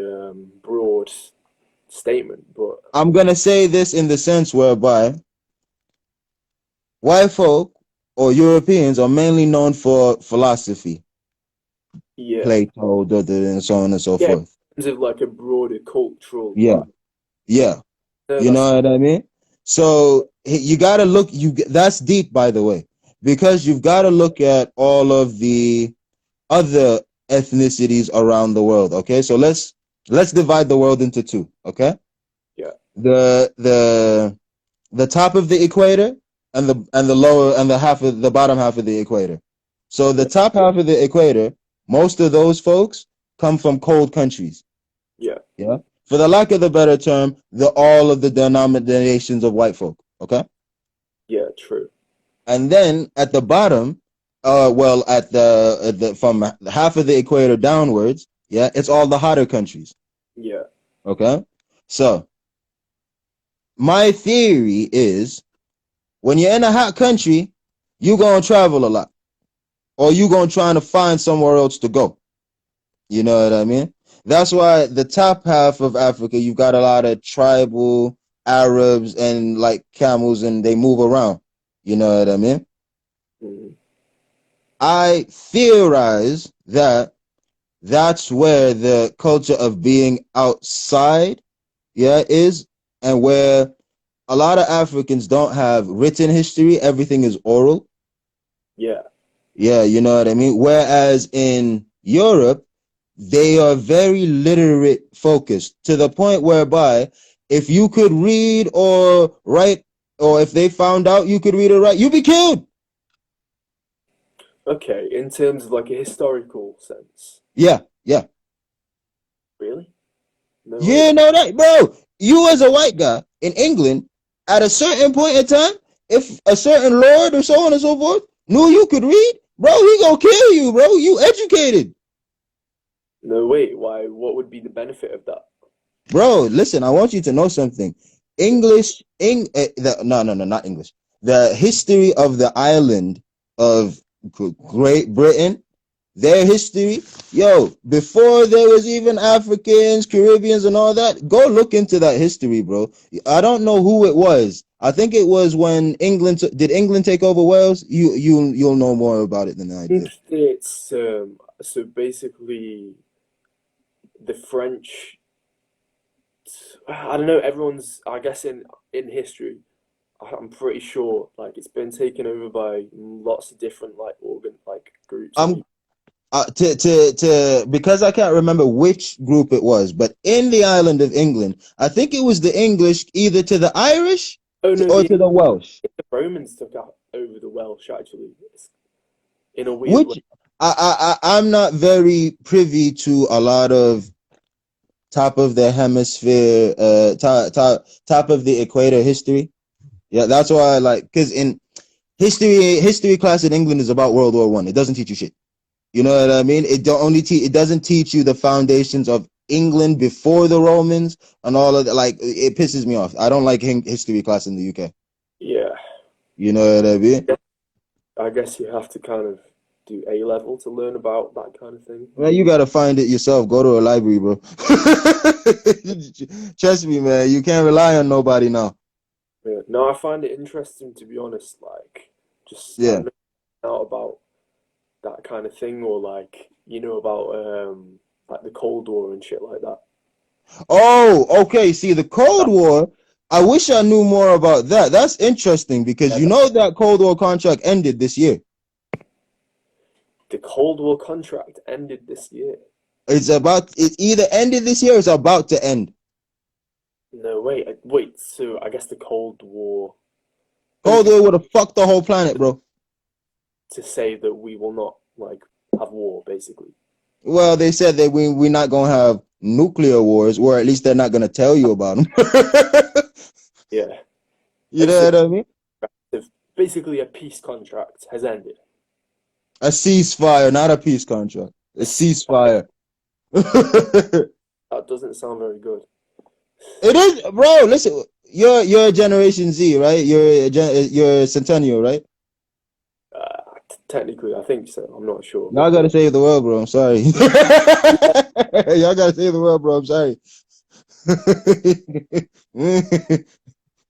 [SPEAKER 2] broad statement, but
[SPEAKER 1] I'm going to say this in the sense whereby white folk or Europeans are mainly known for philosophy,
[SPEAKER 2] yeah.
[SPEAKER 1] Plato, and so on and so
[SPEAKER 2] Yeah.
[SPEAKER 1] forth.
[SPEAKER 2] In terms of like a broader cultural
[SPEAKER 1] Yeah.
[SPEAKER 2] like.
[SPEAKER 1] Yeah.
[SPEAKER 2] No,
[SPEAKER 1] You
[SPEAKER 2] that's
[SPEAKER 1] know what I mean? So you got to look, that's deep, by the way, because you've got to look at all of the other ethnicities around the world. Okay. So let's divide the world into two. Okay.
[SPEAKER 2] yeah.
[SPEAKER 1] The top of the equator and the lower and the bottom half of the equator. So the
[SPEAKER 2] Yeah.
[SPEAKER 1] top half of the equator, most of those folks come from cold countries.
[SPEAKER 2] Yeah.
[SPEAKER 1] Yeah. For the lack of the better term, all of the denominations of white folk. Okay.
[SPEAKER 2] Yeah. True.
[SPEAKER 1] And then at the bottom, well, at the from half of the equator downwards, yeah, it's all the hotter countries.
[SPEAKER 2] Yeah.
[SPEAKER 1] Okay. So my theory is when you're in a hot country, you're gonna travel a lot, or you're gonna try to find somewhere else to go. You know what I mean? That's why the top half of Africa, you've got a lot of tribal Arabs and like camels, and they move around. You know what I mean?
[SPEAKER 2] Mm.
[SPEAKER 1] I theorize that that's where the culture of being outside, yeah, is, and where a lot of Africans don't have written history. Everything is oral.
[SPEAKER 2] Yeah.
[SPEAKER 1] Yeah, you know what I mean? Whereas in Europe, they are very literate focused to the point whereby if you could read or write, or if they found out you could read or write, you'd be killed.
[SPEAKER 2] Okay. In terms of like a historical sense,
[SPEAKER 1] Yeah, yeah.
[SPEAKER 2] really? No
[SPEAKER 1] You
[SPEAKER 2] way.
[SPEAKER 1] didn't know that, bro. You as a white guy in England, at a certain point in time, if a certain lord or so on and so forth knew you could read, bro, he gonna kill you, bro. You educated.
[SPEAKER 2] No way. Why? What would be the benefit of that?
[SPEAKER 1] Bro, listen, I want you to know something.
[SPEAKER 2] Yeah.
[SPEAKER 1] No, not English. The history of the island of Great Britain, their history, yo, before there was even Africans, Caribbeans, and all that, go look into that history, bro. I don't know who it was. I think it was when did England take over Wales? You'll know more about it than I
[SPEAKER 2] I think
[SPEAKER 1] did.
[SPEAKER 2] it's so basically the French. I don't know. Everyone's. I guess in history, I'm pretty sure like it's been taken over by lots of different like organ like groups of
[SPEAKER 1] I'm
[SPEAKER 2] people.
[SPEAKER 1] to because I can't remember which group it was, but in the island of England, I think it was the English either to the Irish.
[SPEAKER 2] Oh no,
[SPEAKER 3] or to the Welsh?
[SPEAKER 2] the Romans took out over the Welsh actually, in a weird way.
[SPEAKER 3] Which I'm not very privy to a lot of top of the hemisphere, top of the equator history. Yeah, that's why I like, because in history class in England is about World War One. It doesn't teach you shit. You know what I mean? It doesn't teach you the foundations of England before the Romans and all of that. Like, it pisses me off. I don't like history class in the UK.
[SPEAKER 2] Yeah,
[SPEAKER 3] You know what I mean?
[SPEAKER 2] I guess you have to kind of do A level to learn about that kind of thing.
[SPEAKER 3] Man, you gotta find it yourself. Go to a library, bro. Trust me, man. You can't rely on nobody now.
[SPEAKER 2] Yeah. No, I find it interesting to be honest. Like, just I
[SPEAKER 3] Yeah.
[SPEAKER 2] don't know out about that kind of thing, or like about like the Cold War and shit like that.
[SPEAKER 3] Oh, okay. See, the Cold War, I wish I knew more about that. That's interesting because
[SPEAKER 2] Yeah,
[SPEAKER 3] you know that Cold War contract ended this year.
[SPEAKER 2] the Cold War contract ended this year.
[SPEAKER 3] It either ended this year or it's about to end.
[SPEAKER 2] No, wait. So I guess the Cold War.
[SPEAKER 3] Cold War would have fucked the whole planet, bro.
[SPEAKER 2] To say that we will not like have war, basically.
[SPEAKER 3] Well, they said that we're not gonna have nuclear wars, or at least they're not gonna tell you about them.
[SPEAKER 2] Yeah.
[SPEAKER 3] You know what I mean?
[SPEAKER 2] Basically, a peace contract has ended.
[SPEAKER 3] A ceasefire, not a peace contract. A ceasefire. It
[SPEAKER 2] That doesn't sound very good.
[SPEAKER 3] is, bro. Listen, you're Generation Z, right? You're Centennial, right?
[SPEAKER 2] Technically, I think so. I'm not sure.
[SPEAKER 3] Y'all gotta save the world, bro. I'm sorry. Y'all gotta save the world, bro. I'm sorry.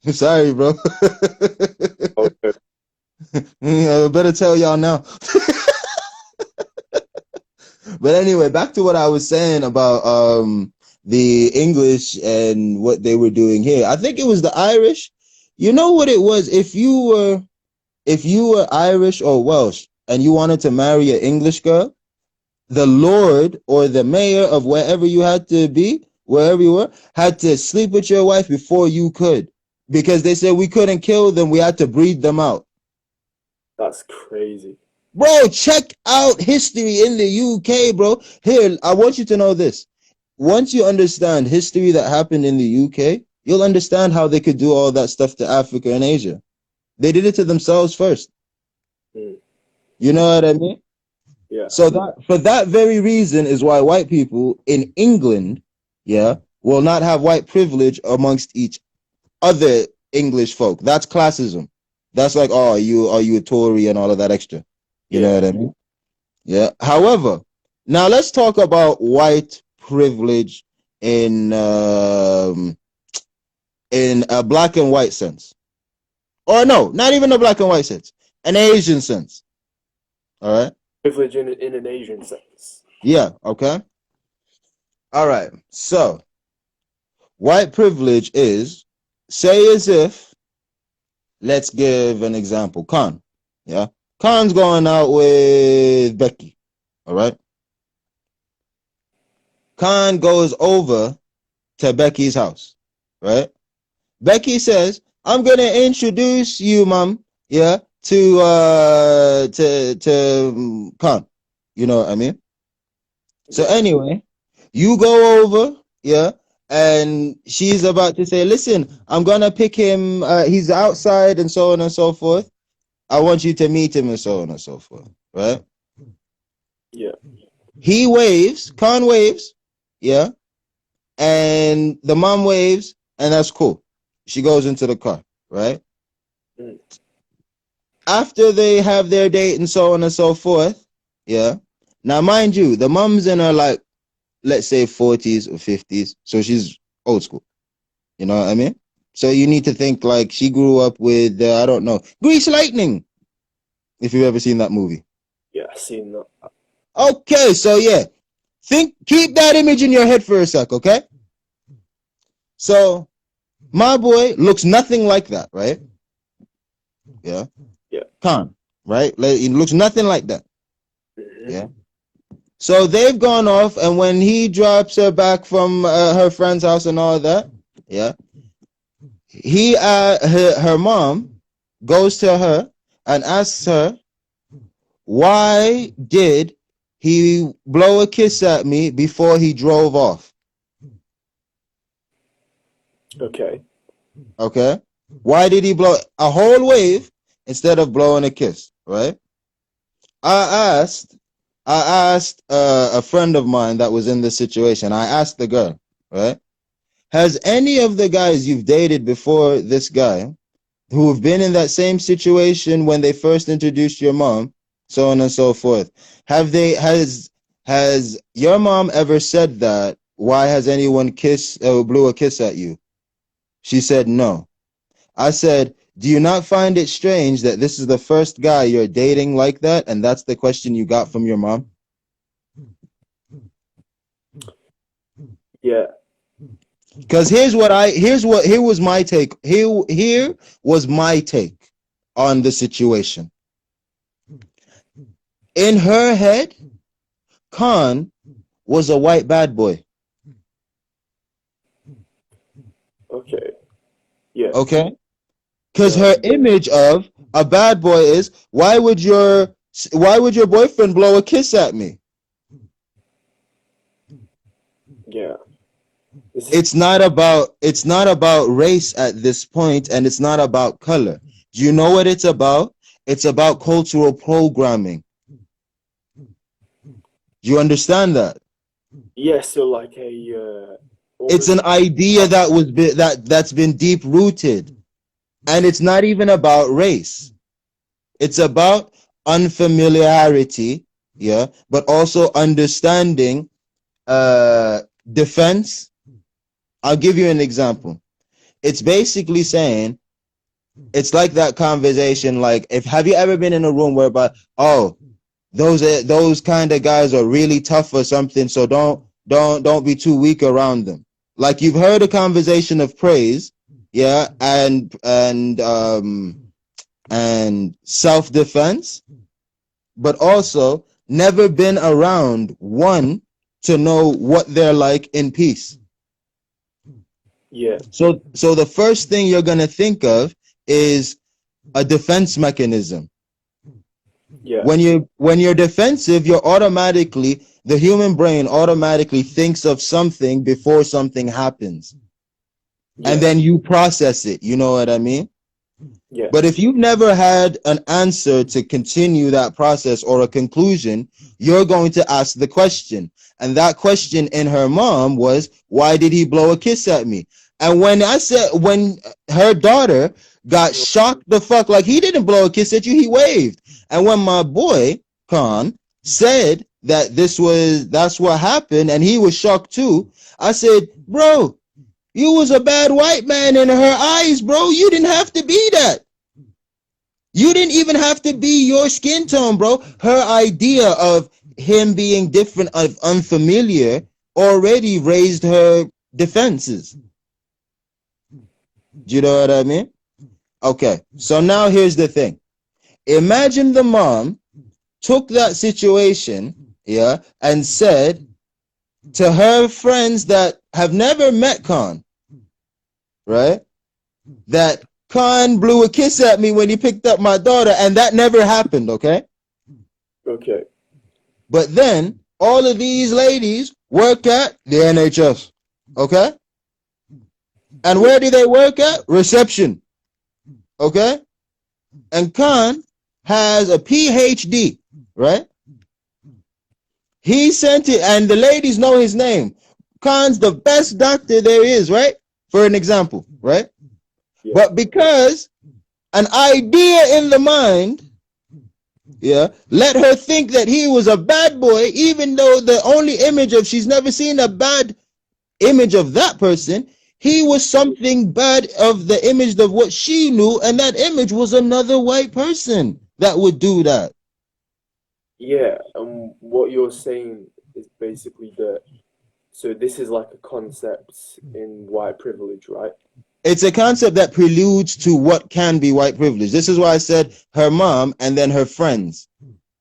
[SPEAKER 3] I'm sorry, bro.
[SPEAKER 2] Okay.
[SPEAKER 3] I better tell y'all now. But anyway, back to what I was saying about the English and what they were doing here. I think it was the Irish. You know what it was? If you were Irish or Welsh and you wanted to marry an English girl, the lord or the mayor of wherever you had to be, wherever you were, had to sleep with your wife before you could. Because they said we couldn't kill them, we had to breed them out.
[SPEAKER 2] That's crazy.
[SPEAKER 3] Bro, check out history in the UK, bro. Here, I want you to know this. Once you understand history that happened in the UK, you'll understand how they could do all that stuff to Africa and Asia. They did it to themselves first.
[SPEAKER 2] Mm.
[SPEAKER 3] You know what I mean?
[SPEAKER 2] Yeah.
[SPEAKER 3] So that for that very reason is why white people in England, yeah, will not have white privilege amongst each other English folk. That's classism. That's like, oh, are you a Tory and all of that extra. You know
[SPEAKER 2] Yeah.
[SPEAKER 3] what I mean? Yeah. However, now let's talk about white privilege in a black and white sense. Or no, not even a black and white sense. An Asian sense. All right?
[SPEAKER 2] Privilege in an Asian sense.
[SPEAKER 3] Yeah, okay. All right. So, white privilege is, say as if, let's give an example. Khan. Yeah. Khan's going out with Becky. All right. Khan goes over to Becky's house. Right. Becky says, I'm gonna introduce you, mom, yeah, to Khan. You know what I mean? So anyway, you go over, yeah, and she's about to say, listen, I'm gonna pick him, he's outside and so on and so forth. I want you to meet him and so on and so forth. Right?
[SPEAKER 2] Yeah.
[SPEAKER 3] He waves, Khan waves, yeah, and the mom waves, and that's cool. She goes into the car, right?
[SPEAKER 2] Mm.
[SPEAKER 3] After they have their date and so on and so forth, yeah. Now, mind you, the mom's in her, like, let's say 40s or 50s, so she's old school. You know what I mean? So you need to think like she grew up with, I don't know, Grease Lightning, if you've ever seen that movie.
[SPEAKER 2] Yeah. I've seen that.
[SPEAKER 3] Okay, so yeah, keep that image in your head for a sec, okay? So my boy looks nothing like that, right? Yeah.
[SPEAKER 2] Yeah.
[SPEAKER 3] Khan, right? Like, he looks nothing like that.
[SPEAKER 2] Mm-hmm.
[SPEAKER 3] Yeah. So they've gone off, and when he drops her back from her friend's house and all that, yeah, her mom goes to her and asks her, why did he blow a kiss at me before he drove off?
[SPEAKER 2] Okay.
[SPEAKER 3] Okay. Why did he blow a whole wave instead of blowing a kiss? Right. I asked, a friend of mine that was in this situation. I asked the girl, right? Has any of the guys you've dated before this guy who have been in that same situation when they first introduced your mom, so on and so forth, has your mom ever said that? Why has anyone blew a kiss at you? She said no. I said, do you not find it strange that this is the first guy you're dating like that, and that's the question you got from your mom?
[SPEAKER 2] Yeah.
[SPEAKER 3] Because here was my take. Here was my take on the situation. In her head, Khan was a white bad boy.
[SPEAKER 2] Okay. Yeah.
[SPEAKER 3] Okay? Because her image of a bad boy is, why would your boyfriend blow a kiss at me?
[SPEAKER 2] Yeah.
[SPEAKER 3] It's not about race at this point, and it's not about color. Do you know what it's about? It's about cultural programming. Do you understand that?
[SPEAKER 2] Yeah, so like
[SPEAKER 3] it's an idea that's been deep rooted, and it's not even about race. It's about unfamiliarity, yeah, but also understanding defense. I'll give you an example. It's basically saying, it's like that conversation, like, have you ever been in a room whereby, oh, those kind of guys are really tough or something, so don't be too weak around them. Like, you've heard a conversation of praise, yeah, and self-defense, but also never been around one to know what they're like in peace.
[SPEAKER 2] Yeah.
[SPEAKER 3] So the first thing you're gonna think of is a defense mechanism.
[SPEAKER 2] Yeah.
[SPEAKER 3] When you're defensive, the human brain automatically thinks of something before something happens. Yeah. And then you process it. You know what I mean?
[SPEAKER 2] Yeah.
[SPEAKER 3] But if you've never had an answer to continue that process or a conclusion, you're going to ask the question. And that question in her mom was, why did he blow a kiss at me? And when her daughter got shocked the fuck, like, he didn't blow a kiss at you, he waved. And when my boy, Khan, said that that's what happened, and he was shocked too, I said, bro, you was a bad white man in her eyes, bro. You didn't have to be that. You didn't even have to be your skin tone, bro. Her idea of him being different, of unfamiliar, already raised her defenses. Do you know what I mean? Okay, so now here's the thing. Imagine the mom took that situation, yeah, and said to her friends that have never met Khan, right, that Khan blew a kiss at me when he picked up my daughter, and that never happened, okay?
[SPEAKER 2] Okay.
[SPEAKER 3] But then all of these ladies work at the NHS, okay? And where do they work at? Reception, okay? And Khan has a PhD, right? He sent it, and the ladies know his name. Khan's the best doctor there is, right? For an example, right? Yeah. But because an idea in the mind, yeah, let her think that he was a bad boy, even though the only image of, she's never seen a bad image of that person. He was something bad of the image of what she knew, and that image was another white person that would do that.
[SPEAKER 2] Yeah, and what you're saying is basically that, so this is like a concept in white privilege, right?
[SPEAKER 3] It's a concept that preludes to what can be white privilege. This is why I said her mom and then her friends.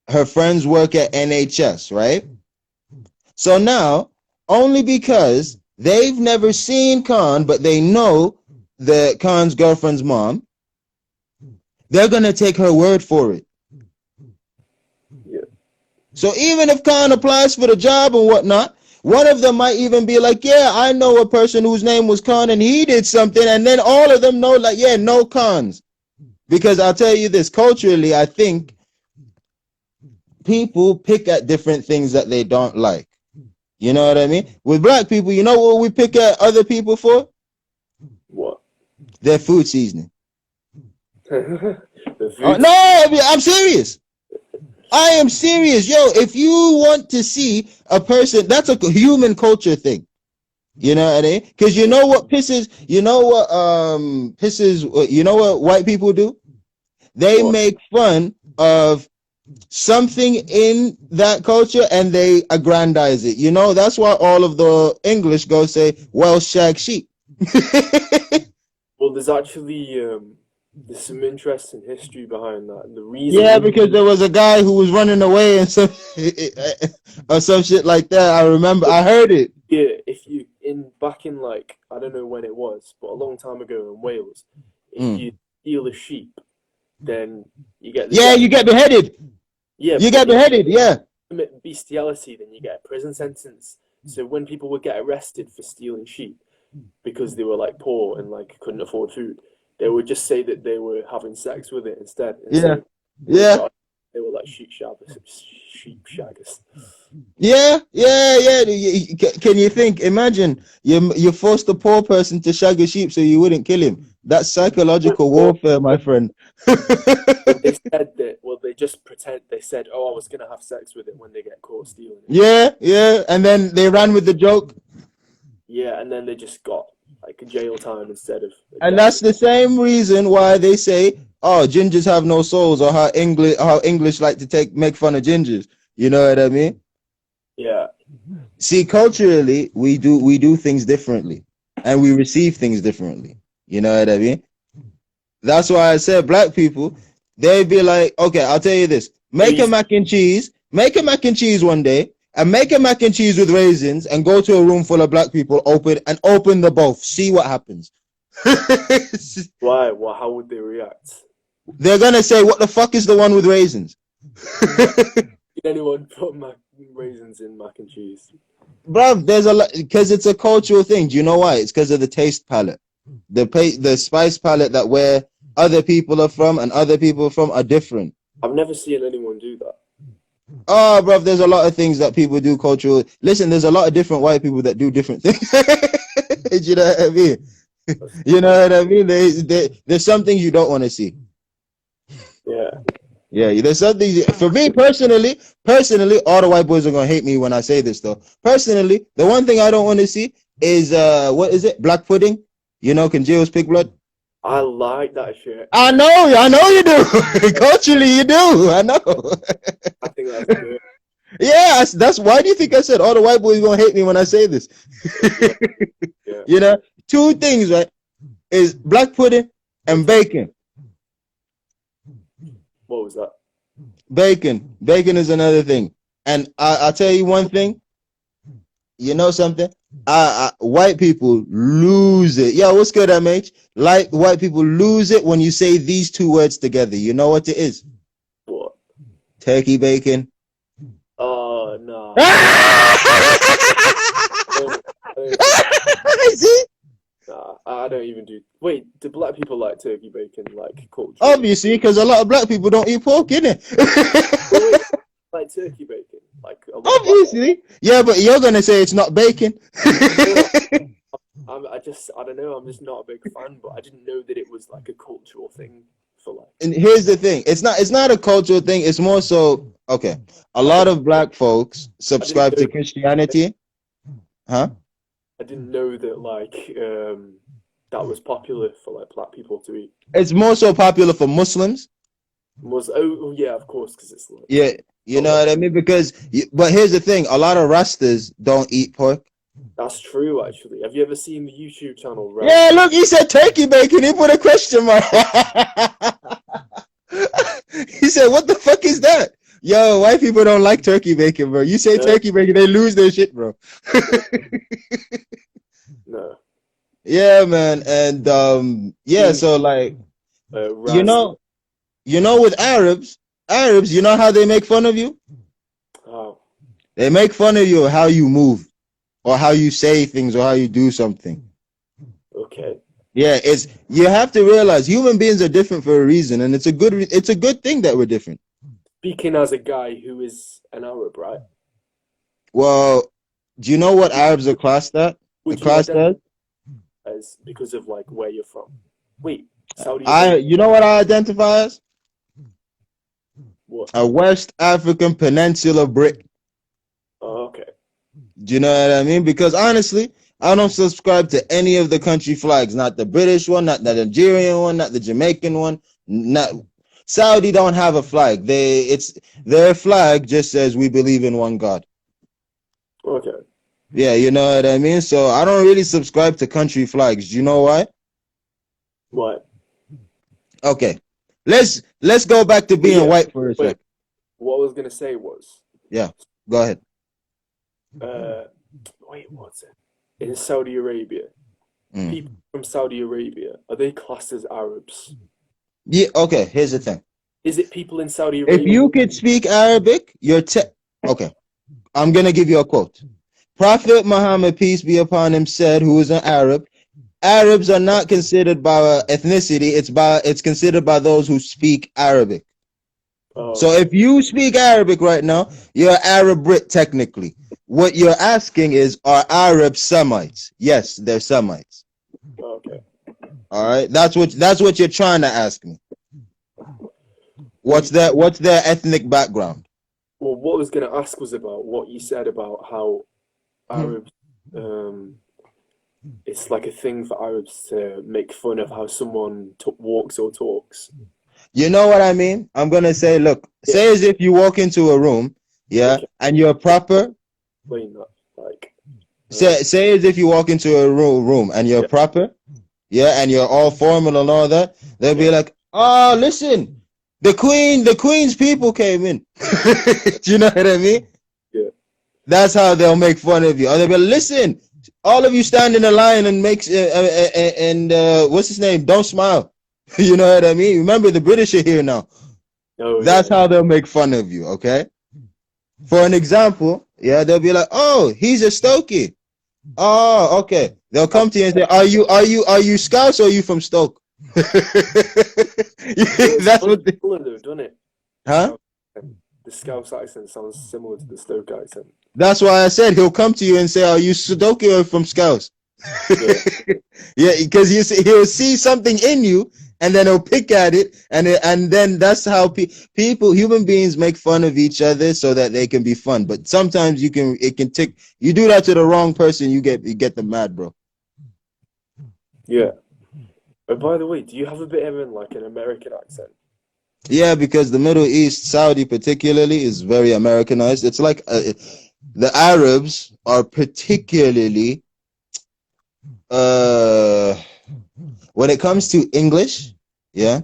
[SPEAKER 3] Her friends work at NHS, right? So now, only because they've never seen Khan, but they know the Khan's girlfriend's mom, they're gonna take her word for it.
[SPEAKER 2] Yeah.
[SPEAKER 3] So even if Khan applies for the job and whatnot, one of them might even be like, yeah, I know a person whose name was Khan and he did something, and then all of them know, like, yeah, no Khans. Because I'll tell you this, culturally, I think people pick at different things that they don't like. You know what I mean? With black people, you know what we pick at other people for?
[SPEAKER 2] What?
[SPEAKER 3] Their food seasoning.
[SPEAKER 2] The
[SPEAKER 3] No, I mean, I'm serious. I am serious. Yo, if you want to see a person, that's a human culture thing. You know what I mean? Because you know what pisses, you know what white people do? They
[SPEAKER 2] What?
[SPEAKER 3] make fun of something in that culture and they aggrandize it. You know, that's why all of the English go say, well, shag sheep.
[SPEAKER 2] Well, there's actually there's some interesting history behind that. And the reason,
[SPEAKER 3] Yeah, because there was a guy who was running away and some or some shit like that. I remember, I heard it.
[SPEAKER 2] yeah, if you back in like I don't know when it was, but a long time ago in Wales, if you steal a sheep, then you get the
[SPEAKER 3] Yeah, you get beheaded.
[SPEAKER 2] yeah,
[SPEAKER 3] You
[SPEAKER 2] but
[SPEAKER 3] get beheaded. Yeah.
[SPEAKER 2] commit bestiality, then you get a prison sentence. So when people would get arrested for stealing sheep because they were like poor and like couldn't afford food, they would just say that they were having sex with it instead.
[SPEAKER 3] Yeah.
[SPEAKER 2] So
[SPEAKER 3] Yeah.
[SPEAKER 2] they were like sheep shaggers.
[SPEAKER 3] Yeah, yeah. Can you think? Imagine you forced a poor person to shag a sheep so you wouldn't kill him. That's psychological warfare, my friend.
[SPEAKER 2] They said that. Well, they just pretend. They said, "Oh, I was gonna have sex with it" when they get caught stealing it.
[SPEAKER 3] Yeah, yeah. And then they ran with the joke.
[SPEAKER 2] Yeah, and then they just got like a jail time instead of.
[SPEAKER 3] And that's the same reason why they say, "Oh, gingers have no souls," or how English like to make fun of gingers. You know what I mean?
[SPEAKER 2] Yeah.
[SPEAKER 3] See, culturally, we do things differently, and we receive things differently. You know what I mean? That's why I said black people, they'd be like, okay, I'll tell you this: make a mac and cheese one day, and make a mac and cheese with raisins, and go to a room full of black people, open the both, see what happens.
[SPEAKER 2] Why? Well, how would they react?
[SPEAKER 3] They're gonna say, "What the fuck is the one with raisins?"
[SPEAKER 2] Did anyone put raisins in mac and cheese?
[SPEAKER 3] Bruv, there's a lot, because it's a cultural thing. Do you know why? It's because of the taste palette, the spice palette that where other people are from and other people from are different.
[SPEAKER 2] I've never seen anyone do that.
[SPEAKER 3] Oh, bruv, there's a lot of things that people do cultural. Listen, there's a lot of different white people that do different things. Do you know what I mean? You know what I mean? There's some things you don't want to see.
[SPEAKER 2] Yeah.
[SPEAKER 3] Yeah, there's something for me personally, all the white boys are gonna hate me when I say this though. Personally, the one thing I don't want to see is what is it? Black pudding. You know, congeals pig blood.
[SPEAKER 2] I like that shit.
[SPEAKER 3] I know you do. Culturally, you do. I know.
[SPEAKER 2] I think that's good.
[SPEAKER 3] Yeah, that's why do you think I said all the white boys are gonna hate me when I say this?
[SPEAKER 2] Yeah.
[SPEAKER 3] You know, two things, right? Is black pudding and bacon.
[SPEAKER 2] What was that?
[SPEAKER 3] Bacon is another thing. And I'll tell you one thing. You know something? White people lose it. Yeah, what's good, MH? Like, white people lose it when you say these two words together. You know what it is?
[SPEAKER 2] What?
[SPEAKER 3] Turkey bacon.
[SPEAKER 2] Oh, no.
[SPEAKER 3] See?
[SPEAKER 2] Nah, I don't even do. Wait, do black people like turkey bacon like culture?
[SPEAKER 3] Obviously, because a lot of black people don't eat pork, innit?
[SPEAKER 2] Like turkey bacon, like
[SPEAKER 3] obviously. Yeah, but you're gonna say it's not bacon.
[SPEAKER 2] I don't know. I'm just not a big fan, but I didn't know that it was like a cultural thing for like.
[SPEAKER 3] And here's the thing: it's not a cultural thing. It's more so okay. A lot of black folks subscribe to Christianity, huh?
[SPEAKER 2] I didn't know that like that was popular for like black people to eat.
[SPEAKER 3] It's more so popular for Muslims.
[SPEAKER 2] Oh yeah, of course, because it's like
[SPEAKER 3] yeah, you know what I mean. But here's the thing: a lot of Rastas don't eat pork.
[SPEAKER 2] That's true, actually. Have you ever seen the YouTube channel?
[SPEAKER 3] Yeah, look, he said turkey bacon. He put a question mark. He said, "What the fuck is that?" Yo, white people don't like turkey bacon, bro. You say turkey bacon, they lose their shit, bro.
[SPEAKER 2] No.
[SPEAKER 3] Yeah, man. And yeah,
[SPEAKER 2] King,
[SPEAKER 3] so like you
[SPEAKER 2] Raz.
[SPEAKER 3] know, with Arabs, you know how they make fun of you?
[SPEAKER 2] Oh,
[SPEAKER 3] They make fun of you how you move or how you say things or how you do something.
[SPEAKER 2] okay.
[SPEAKER 3] Yeah, it's you have to realize human beings are different for a reason, and it's a good thing that we're different.
[SPEAKER 2] Speaking as a guy who is an Arab, right?
[SPEAKER 3] Well, do you know what Arabs are classed at?
[SPEAKER 2] Would you
[SPEAKER 3] Classed
[SPEAKER 2] identify
[SPEAKER 3] as?
[SPEAKER 2] as because of like where you're from? Wait, Saudi
[SPEAKER 3] I
[SPEAKER 2] Arabia.
[SPEAKER 3] you know what I identify as?
[SPEAKER 2] What?
[SPEAKER 3] A West African Peninsula Brit.
[SPEAKER 2] Oh, okay.
[SPEAKER 3] Do you know what I mean? Because honestly, I don't subscribe to any of the country flags. Not the British one, not the Nigerian one, not the Jamaican one. Not Saudi don't have a flag. It's their flag just says we believe in one God.
[SPEAKER 2] Okay.
[SPEAKER 3] Yeah, you know what I mean? So I don't really subscribe to country flags. Do you know why?
[SPEAKER 2] What?
[SPEAKER 3] Okay. Let's go back to
[SPEAKER 2] Well,
[SPEAKER 3] being
[SPEAKER 2] yeah.
[SPEAKER 3] white for a
[SPEAKER 2] Wait.
[SPEAKER 3] sec.
[SPEAKER 2] What I was gonna say was,
[SPEAKER 3] Yeah. Go ahead.
[SPEAKER 2] uh, wait, what's it? In Saudi Arabia,
[SPEAKER 3] Mm.
[SPEAKER 2] people from Saudi Arabia are they classed as Arabs?
[SPEAKER 3] Yeah, okay, here's the thing.
[SPEAKER 2] Is it people in Saudi
[SPEAKER 3] If
[SPEAKER 2] Arabia?
[SPEAKER 3] you could speak Arabic, okay. I'm gonna give you a quote. Prophet Muhammad, peace be upon him, said, who is an Arab, Arabs are not considered by ethnicity, it's considered by those who speak Arabic.
[SPEAKER 2] Oh,
[SPEAKER 3] So
[SPEAKER 2] okay.
[SPEAKER 3] if you speak Arabic right now, you're Arab Brit technically. What you're asking is, are Arabs Semites? Yes, they're Semites.
[SPEAKER 2] Okay.
[SPEAKER 3] All right, that's what you're trying to ask me.
[SPEAKER 2] Well,
[SPEAKER 3] What's their ethnic background?
[SPEAKER 2] well, what I was gonna ask was about what you said about how Arabs, um, it's like a thing for Arabs to make fun of how someone walks or talks.
[SPEAKER 3] You know what I mean? I'm gonna say, look,
[SPEAKER 2] Yeah.
[SPEAKER 3] say as if you walk into a room, yeah,
[SPEAKER 2] Okay.
[SPEAKER 3] and you're proper.
[SPEAKER 2] Explain that. Like,
[SPEAKER 3] Say as if you walk into a room and you're
[SPEAKER 2] yeah,
[SPEAKER 3] proper, yeah, and you're all formal and all that. They'll be
[SPEAKER 2] yeah,
[SPEAKER 3] like, oh, listen, the queen's people came in. Do you know what I mean?
[SPEAKER 2] yeah.
[SPEAKER 3] That's how they'll make fun of you. Or they'll be like, listen, all of you stand in a line and makes and what's his name? Don't smile. You know what I mean? Remember, the British are here now.
[SPEAKER 2] Oh,
[SPEAKER 3] That's
[SPEAKER 2] yeah.
[SPEAKER 3] how they'll make fun of you. Okay. For an example, yeah, they'll be like, "Oh, he's a Stokey." Oh, okay. They'll come to you and say, "Are you Scouse or are you from Stoke?"
[SPEAKER 2] It
[SPEAKER 3] That's
[SPEAKER 2] sounds
[SPEAKER 3] what. They,
[SPEAKER 2] similar though, doesn't it? The
[SPEAKER 3] huh?
[SPEAKER 2] Scouse accent. The Scouse accent sounds similar to the Stoke accent.
[SPEAKER 3] That's why I said he'll come to you and say, "Are you Sudoku or from Scouse?"
[SPEAKER 2] Yeah,
[SPEAKER 3] Yeah, because he'll see something in you, and then he'll pick at it, and then that's how human beings make fun of each other so that they can be fun. But sometimes it can take you do that to the wrong person, you get them mad, bro.
[SPEAKER 2] yeah. Oh, by the way, do you have a bit of an American accent?
[SPEAKER 3] Yeah, because the Middle East, Saudi particularly, is very Americanized. It's like the Arabs are particularly uh when it comes to English, yeah,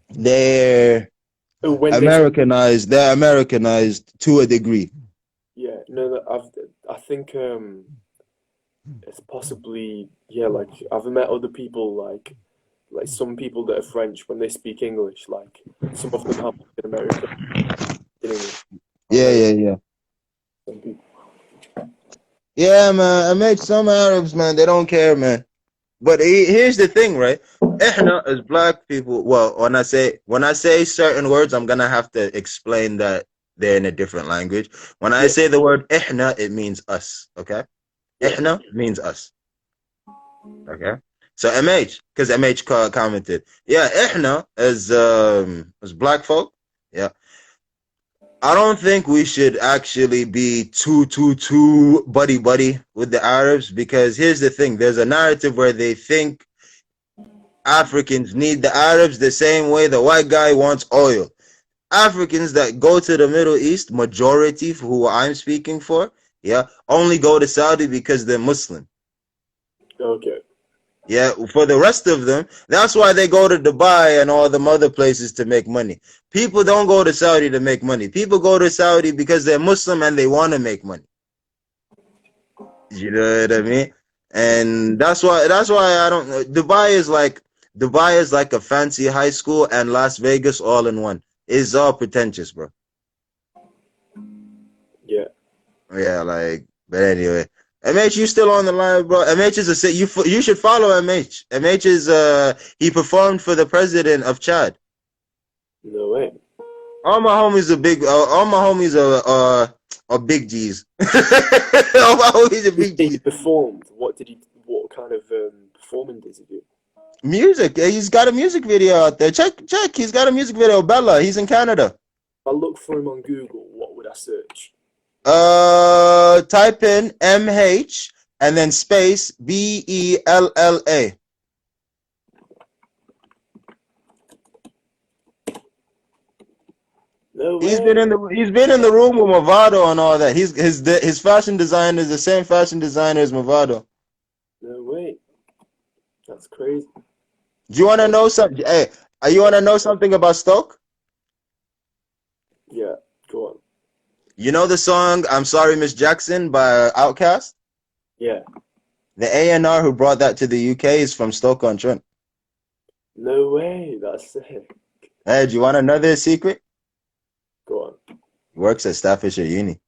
[SPEAKER 3] they're
[SPEAKER 2] Oh, when they
[SPEAKER 3] Americanized. They're Americanized to a degree.
[SPEAKER 2] yeah, no, I think it's possibly yeah. Like I've met other people like some people that are French when they speak English. Like some of them have an American in English. I
[SPEAKER 3] Yeah,
[SPEAKER 2] know
[SPEAKER 3] yeah, yeah.
[SPEAKER 2] some people.
[SPEAKER 3] Yeah, man. I met some Arabs, man. They don't care, man. But here's the thing, right? Ehna as black people. Well, when I say certain words, I'm gonna have to explain that they're in a different language. When I
[SPEAKER 2] Yeah,
[SPEAKER 3] say the word ehna, it means us. Okay,
[SPEAKER 2] yeah.
[SPEAKER 3] ehna means us. Okay. So MH, because MH commented, yeah, ehna as black folk. Yeah, I don't think we should actually be too buddy with the Arabs, because here's the thing: there's a narrative where they think Africans need the Arabs the same way the white guy wants oil. Africans that go to the Middle East, majority for who I'm speaking for, yeah, only go to Saudi because they're Muslim.
[SPEAKER 2] Okay.
[SPEAKER 3] Yeah, for the rest of them, that's why they go to Dubai and all them other places to make money. People don't go to Saudi to make money. People go to Saudi because they're Muslim and they want to make money. You know what I mean? And that's why I don't. Dubai is like a fancy high school and Las Vegas all in one. It's all pretentious, bro.
[SPEAKER 2] Yeah.
[SPEAKER 3] Yeah, like, but anyway, MH, you still on the line, bro? MH is you should follow MH. MH is he performed for the president of Chad.
[SPEAKER 2] No way.
[SPEAKER 3] All my homies are big G's. All my homies are big
[SPEAKER 2] He
[SPEAKER 3] G's.
[SPEAKER 2] performed. What kind of performing did he do?
[SPEAKER 3] Music. He's got a music video out there. Check. He's got a music video. Bella. He's in Canada.
[SPEAKER 2] If I look for him on Google, what would I search?
[SPEAKER 3] Type in MH and then space BELLA.
[SPEAKER 2] No way.
[SPEAKER 3] He's been in the room with Movado and all that. His fashion designer is the same fashion designer as Movado.
[SPEAKER 2] No way. That's crazy.
[SPEAKER 3] Do you want to know something? Hey, you want to know something about Stoke?
[SPEAKER 2] Yeah. Go on.
[SPEAKER 3] You know the song "I'm Sorry, Miss Jackson" by Outkast?
[SPEAKER 2] Yeah.
[SPEAKER 3] The A&R who brought that to the UK is from Stoke-on-Trent.
[SPEAKER 2] No way. That's sick.
[SPEAKER 3] Hey, do you want another secret?
[SPEAKER 2] Go on.
[SPEAKER 3] He works at Staffordshire Uni.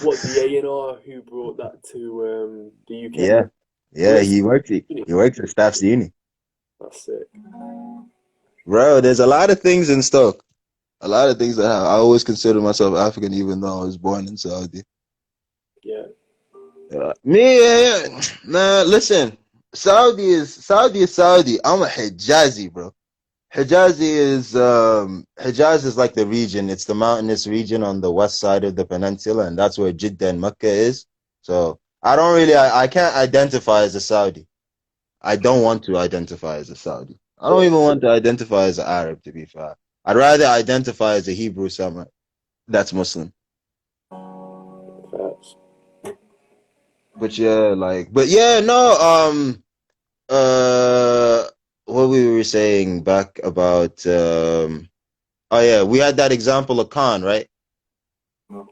[SPEAKER 2] What, the A&R who brought that to the UK?
[SPEAKER 3] Yeah. Yeah, he works at Staff's Uni.
[SPEAKER 2] That's sick.
[SPEAKER 3] Bro, there's a lot of things in Stoke. A lot of things that I always consider myself African, even though I was born in Saudi.
[SPEAKER 2] Yeah.
[SPEAKER 3] Me, nah, listen. Saudi is Saudi. I'm a Hijazi, bro. Hijaz is like the region. It's the mountainous region on the west side of the peninsula, and that's where Jeddah and Mecca is. So I can't identify as a Saudi. I don't want to identify as a Saudi. I don't even want to identify as an Arab, to be fair. I'd rather identify as a Hebrew Semite that's Muslim.
[SPEAKER 2] Facts.
[SPEAKER 3] But yeah, no, what we were saying back about, oh yeah, we had that example of Khan, right?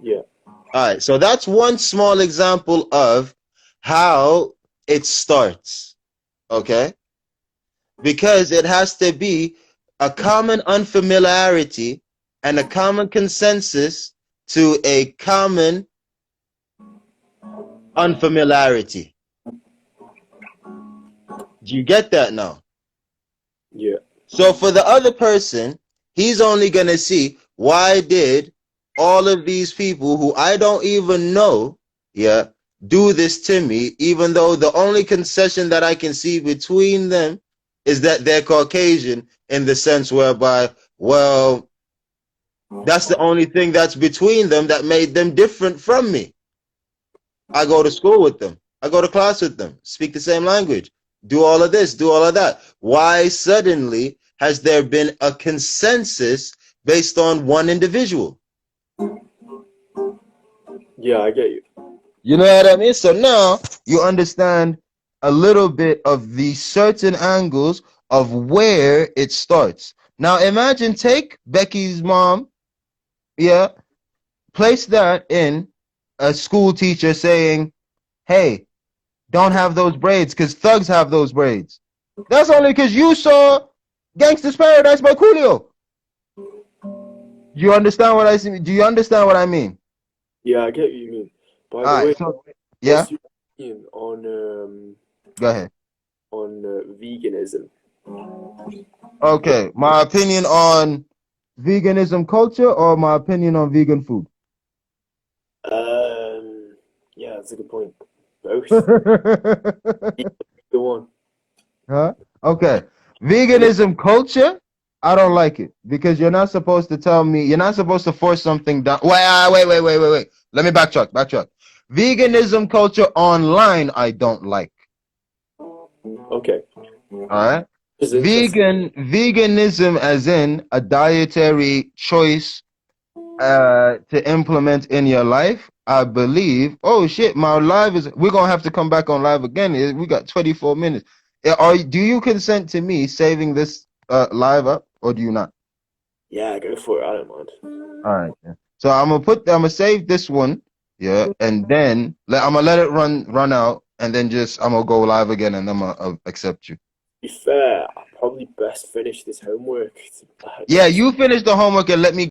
[SPEAKER 2] Yeah.
[SPEAKER 3] All right, so that's one small example of how it starts, okay? Because it has to be a common unfamiliarity and a common consensus to a common unfamiliarity. Do you get that now?
[SPEAKER 2] Yeah.
[SPEAKER 3] So for the other person, he's only going to see, why did all of these people who I don't even know, yeah, do this to me, even though the only concession that I can see between them is that they're Caucasian, in the sense whereby, well, that's the only thing that's between them that made them different from me. I go to school with them. I go to class with them, speak the same language, do all of this, do all of that. Why suddenly has there been a consensus based on one individual?
[SPEAKER 2] Yeah, I get you.
[SPEAKER 3] You know what I mean? So now you understand a little bit of the certain angles of where it starts. Now imagine, take Becky's mom, yeah, place that in a school teacher saying, hey, don't have those braids because thugs have those braids. That's only because you saw Gangsta's Paradise by Coolio. You understand what I see? Do you understand what I mean?
[SPEAKER 2] Yeah, I get what you mean. By the
[SPEAKER 3] All
[SPEAKER 2] way,
[SPEAKER 3] right, so yeah,
[SPEAKER 2] what's your opinion on
[SPEAKER 3] go ahead.
[SPEAKER 2] Veganism?
[SPEAKER 3] Okay, my opinion on veganism culture or my opinion on vegan food?
[SPEAKER 2] Yeah, that's a good point. Both. The one.
[SPEAKER 3] Huh? Okay. Veganism culture, I don't like it because you're not supposed to tell me, you're not supposed to force something down. Wait. Let me backtrack. Veganism culture online, I don't like.
[SPEAKER 2] Okay.
[SPEAKER 3] All right.
[SPEAKER 2] It's interesting.
[SPEAKER 3] Veganism as in a dietary choice to implement in your life, I believe. Oh shit, my live is, we're gonna have to come back on live again. We got 24 minutes. Do you consent to me saving this live up, or do you not?
[SPEAKER 2] Yeah, go for it. I don't mind.
[SPEAKER 3] All right. Yeah. So I'm gonna save this one, yeah, and then I'm gonna let it run out,
[SPEAKER 1] and then just I'm gonna go live again, and I'm gonna accept you.
[SPEAKER 2] To be fair, I probably best finish this homework.
[SPEAKER 1] Yeah, you finish the homework and let me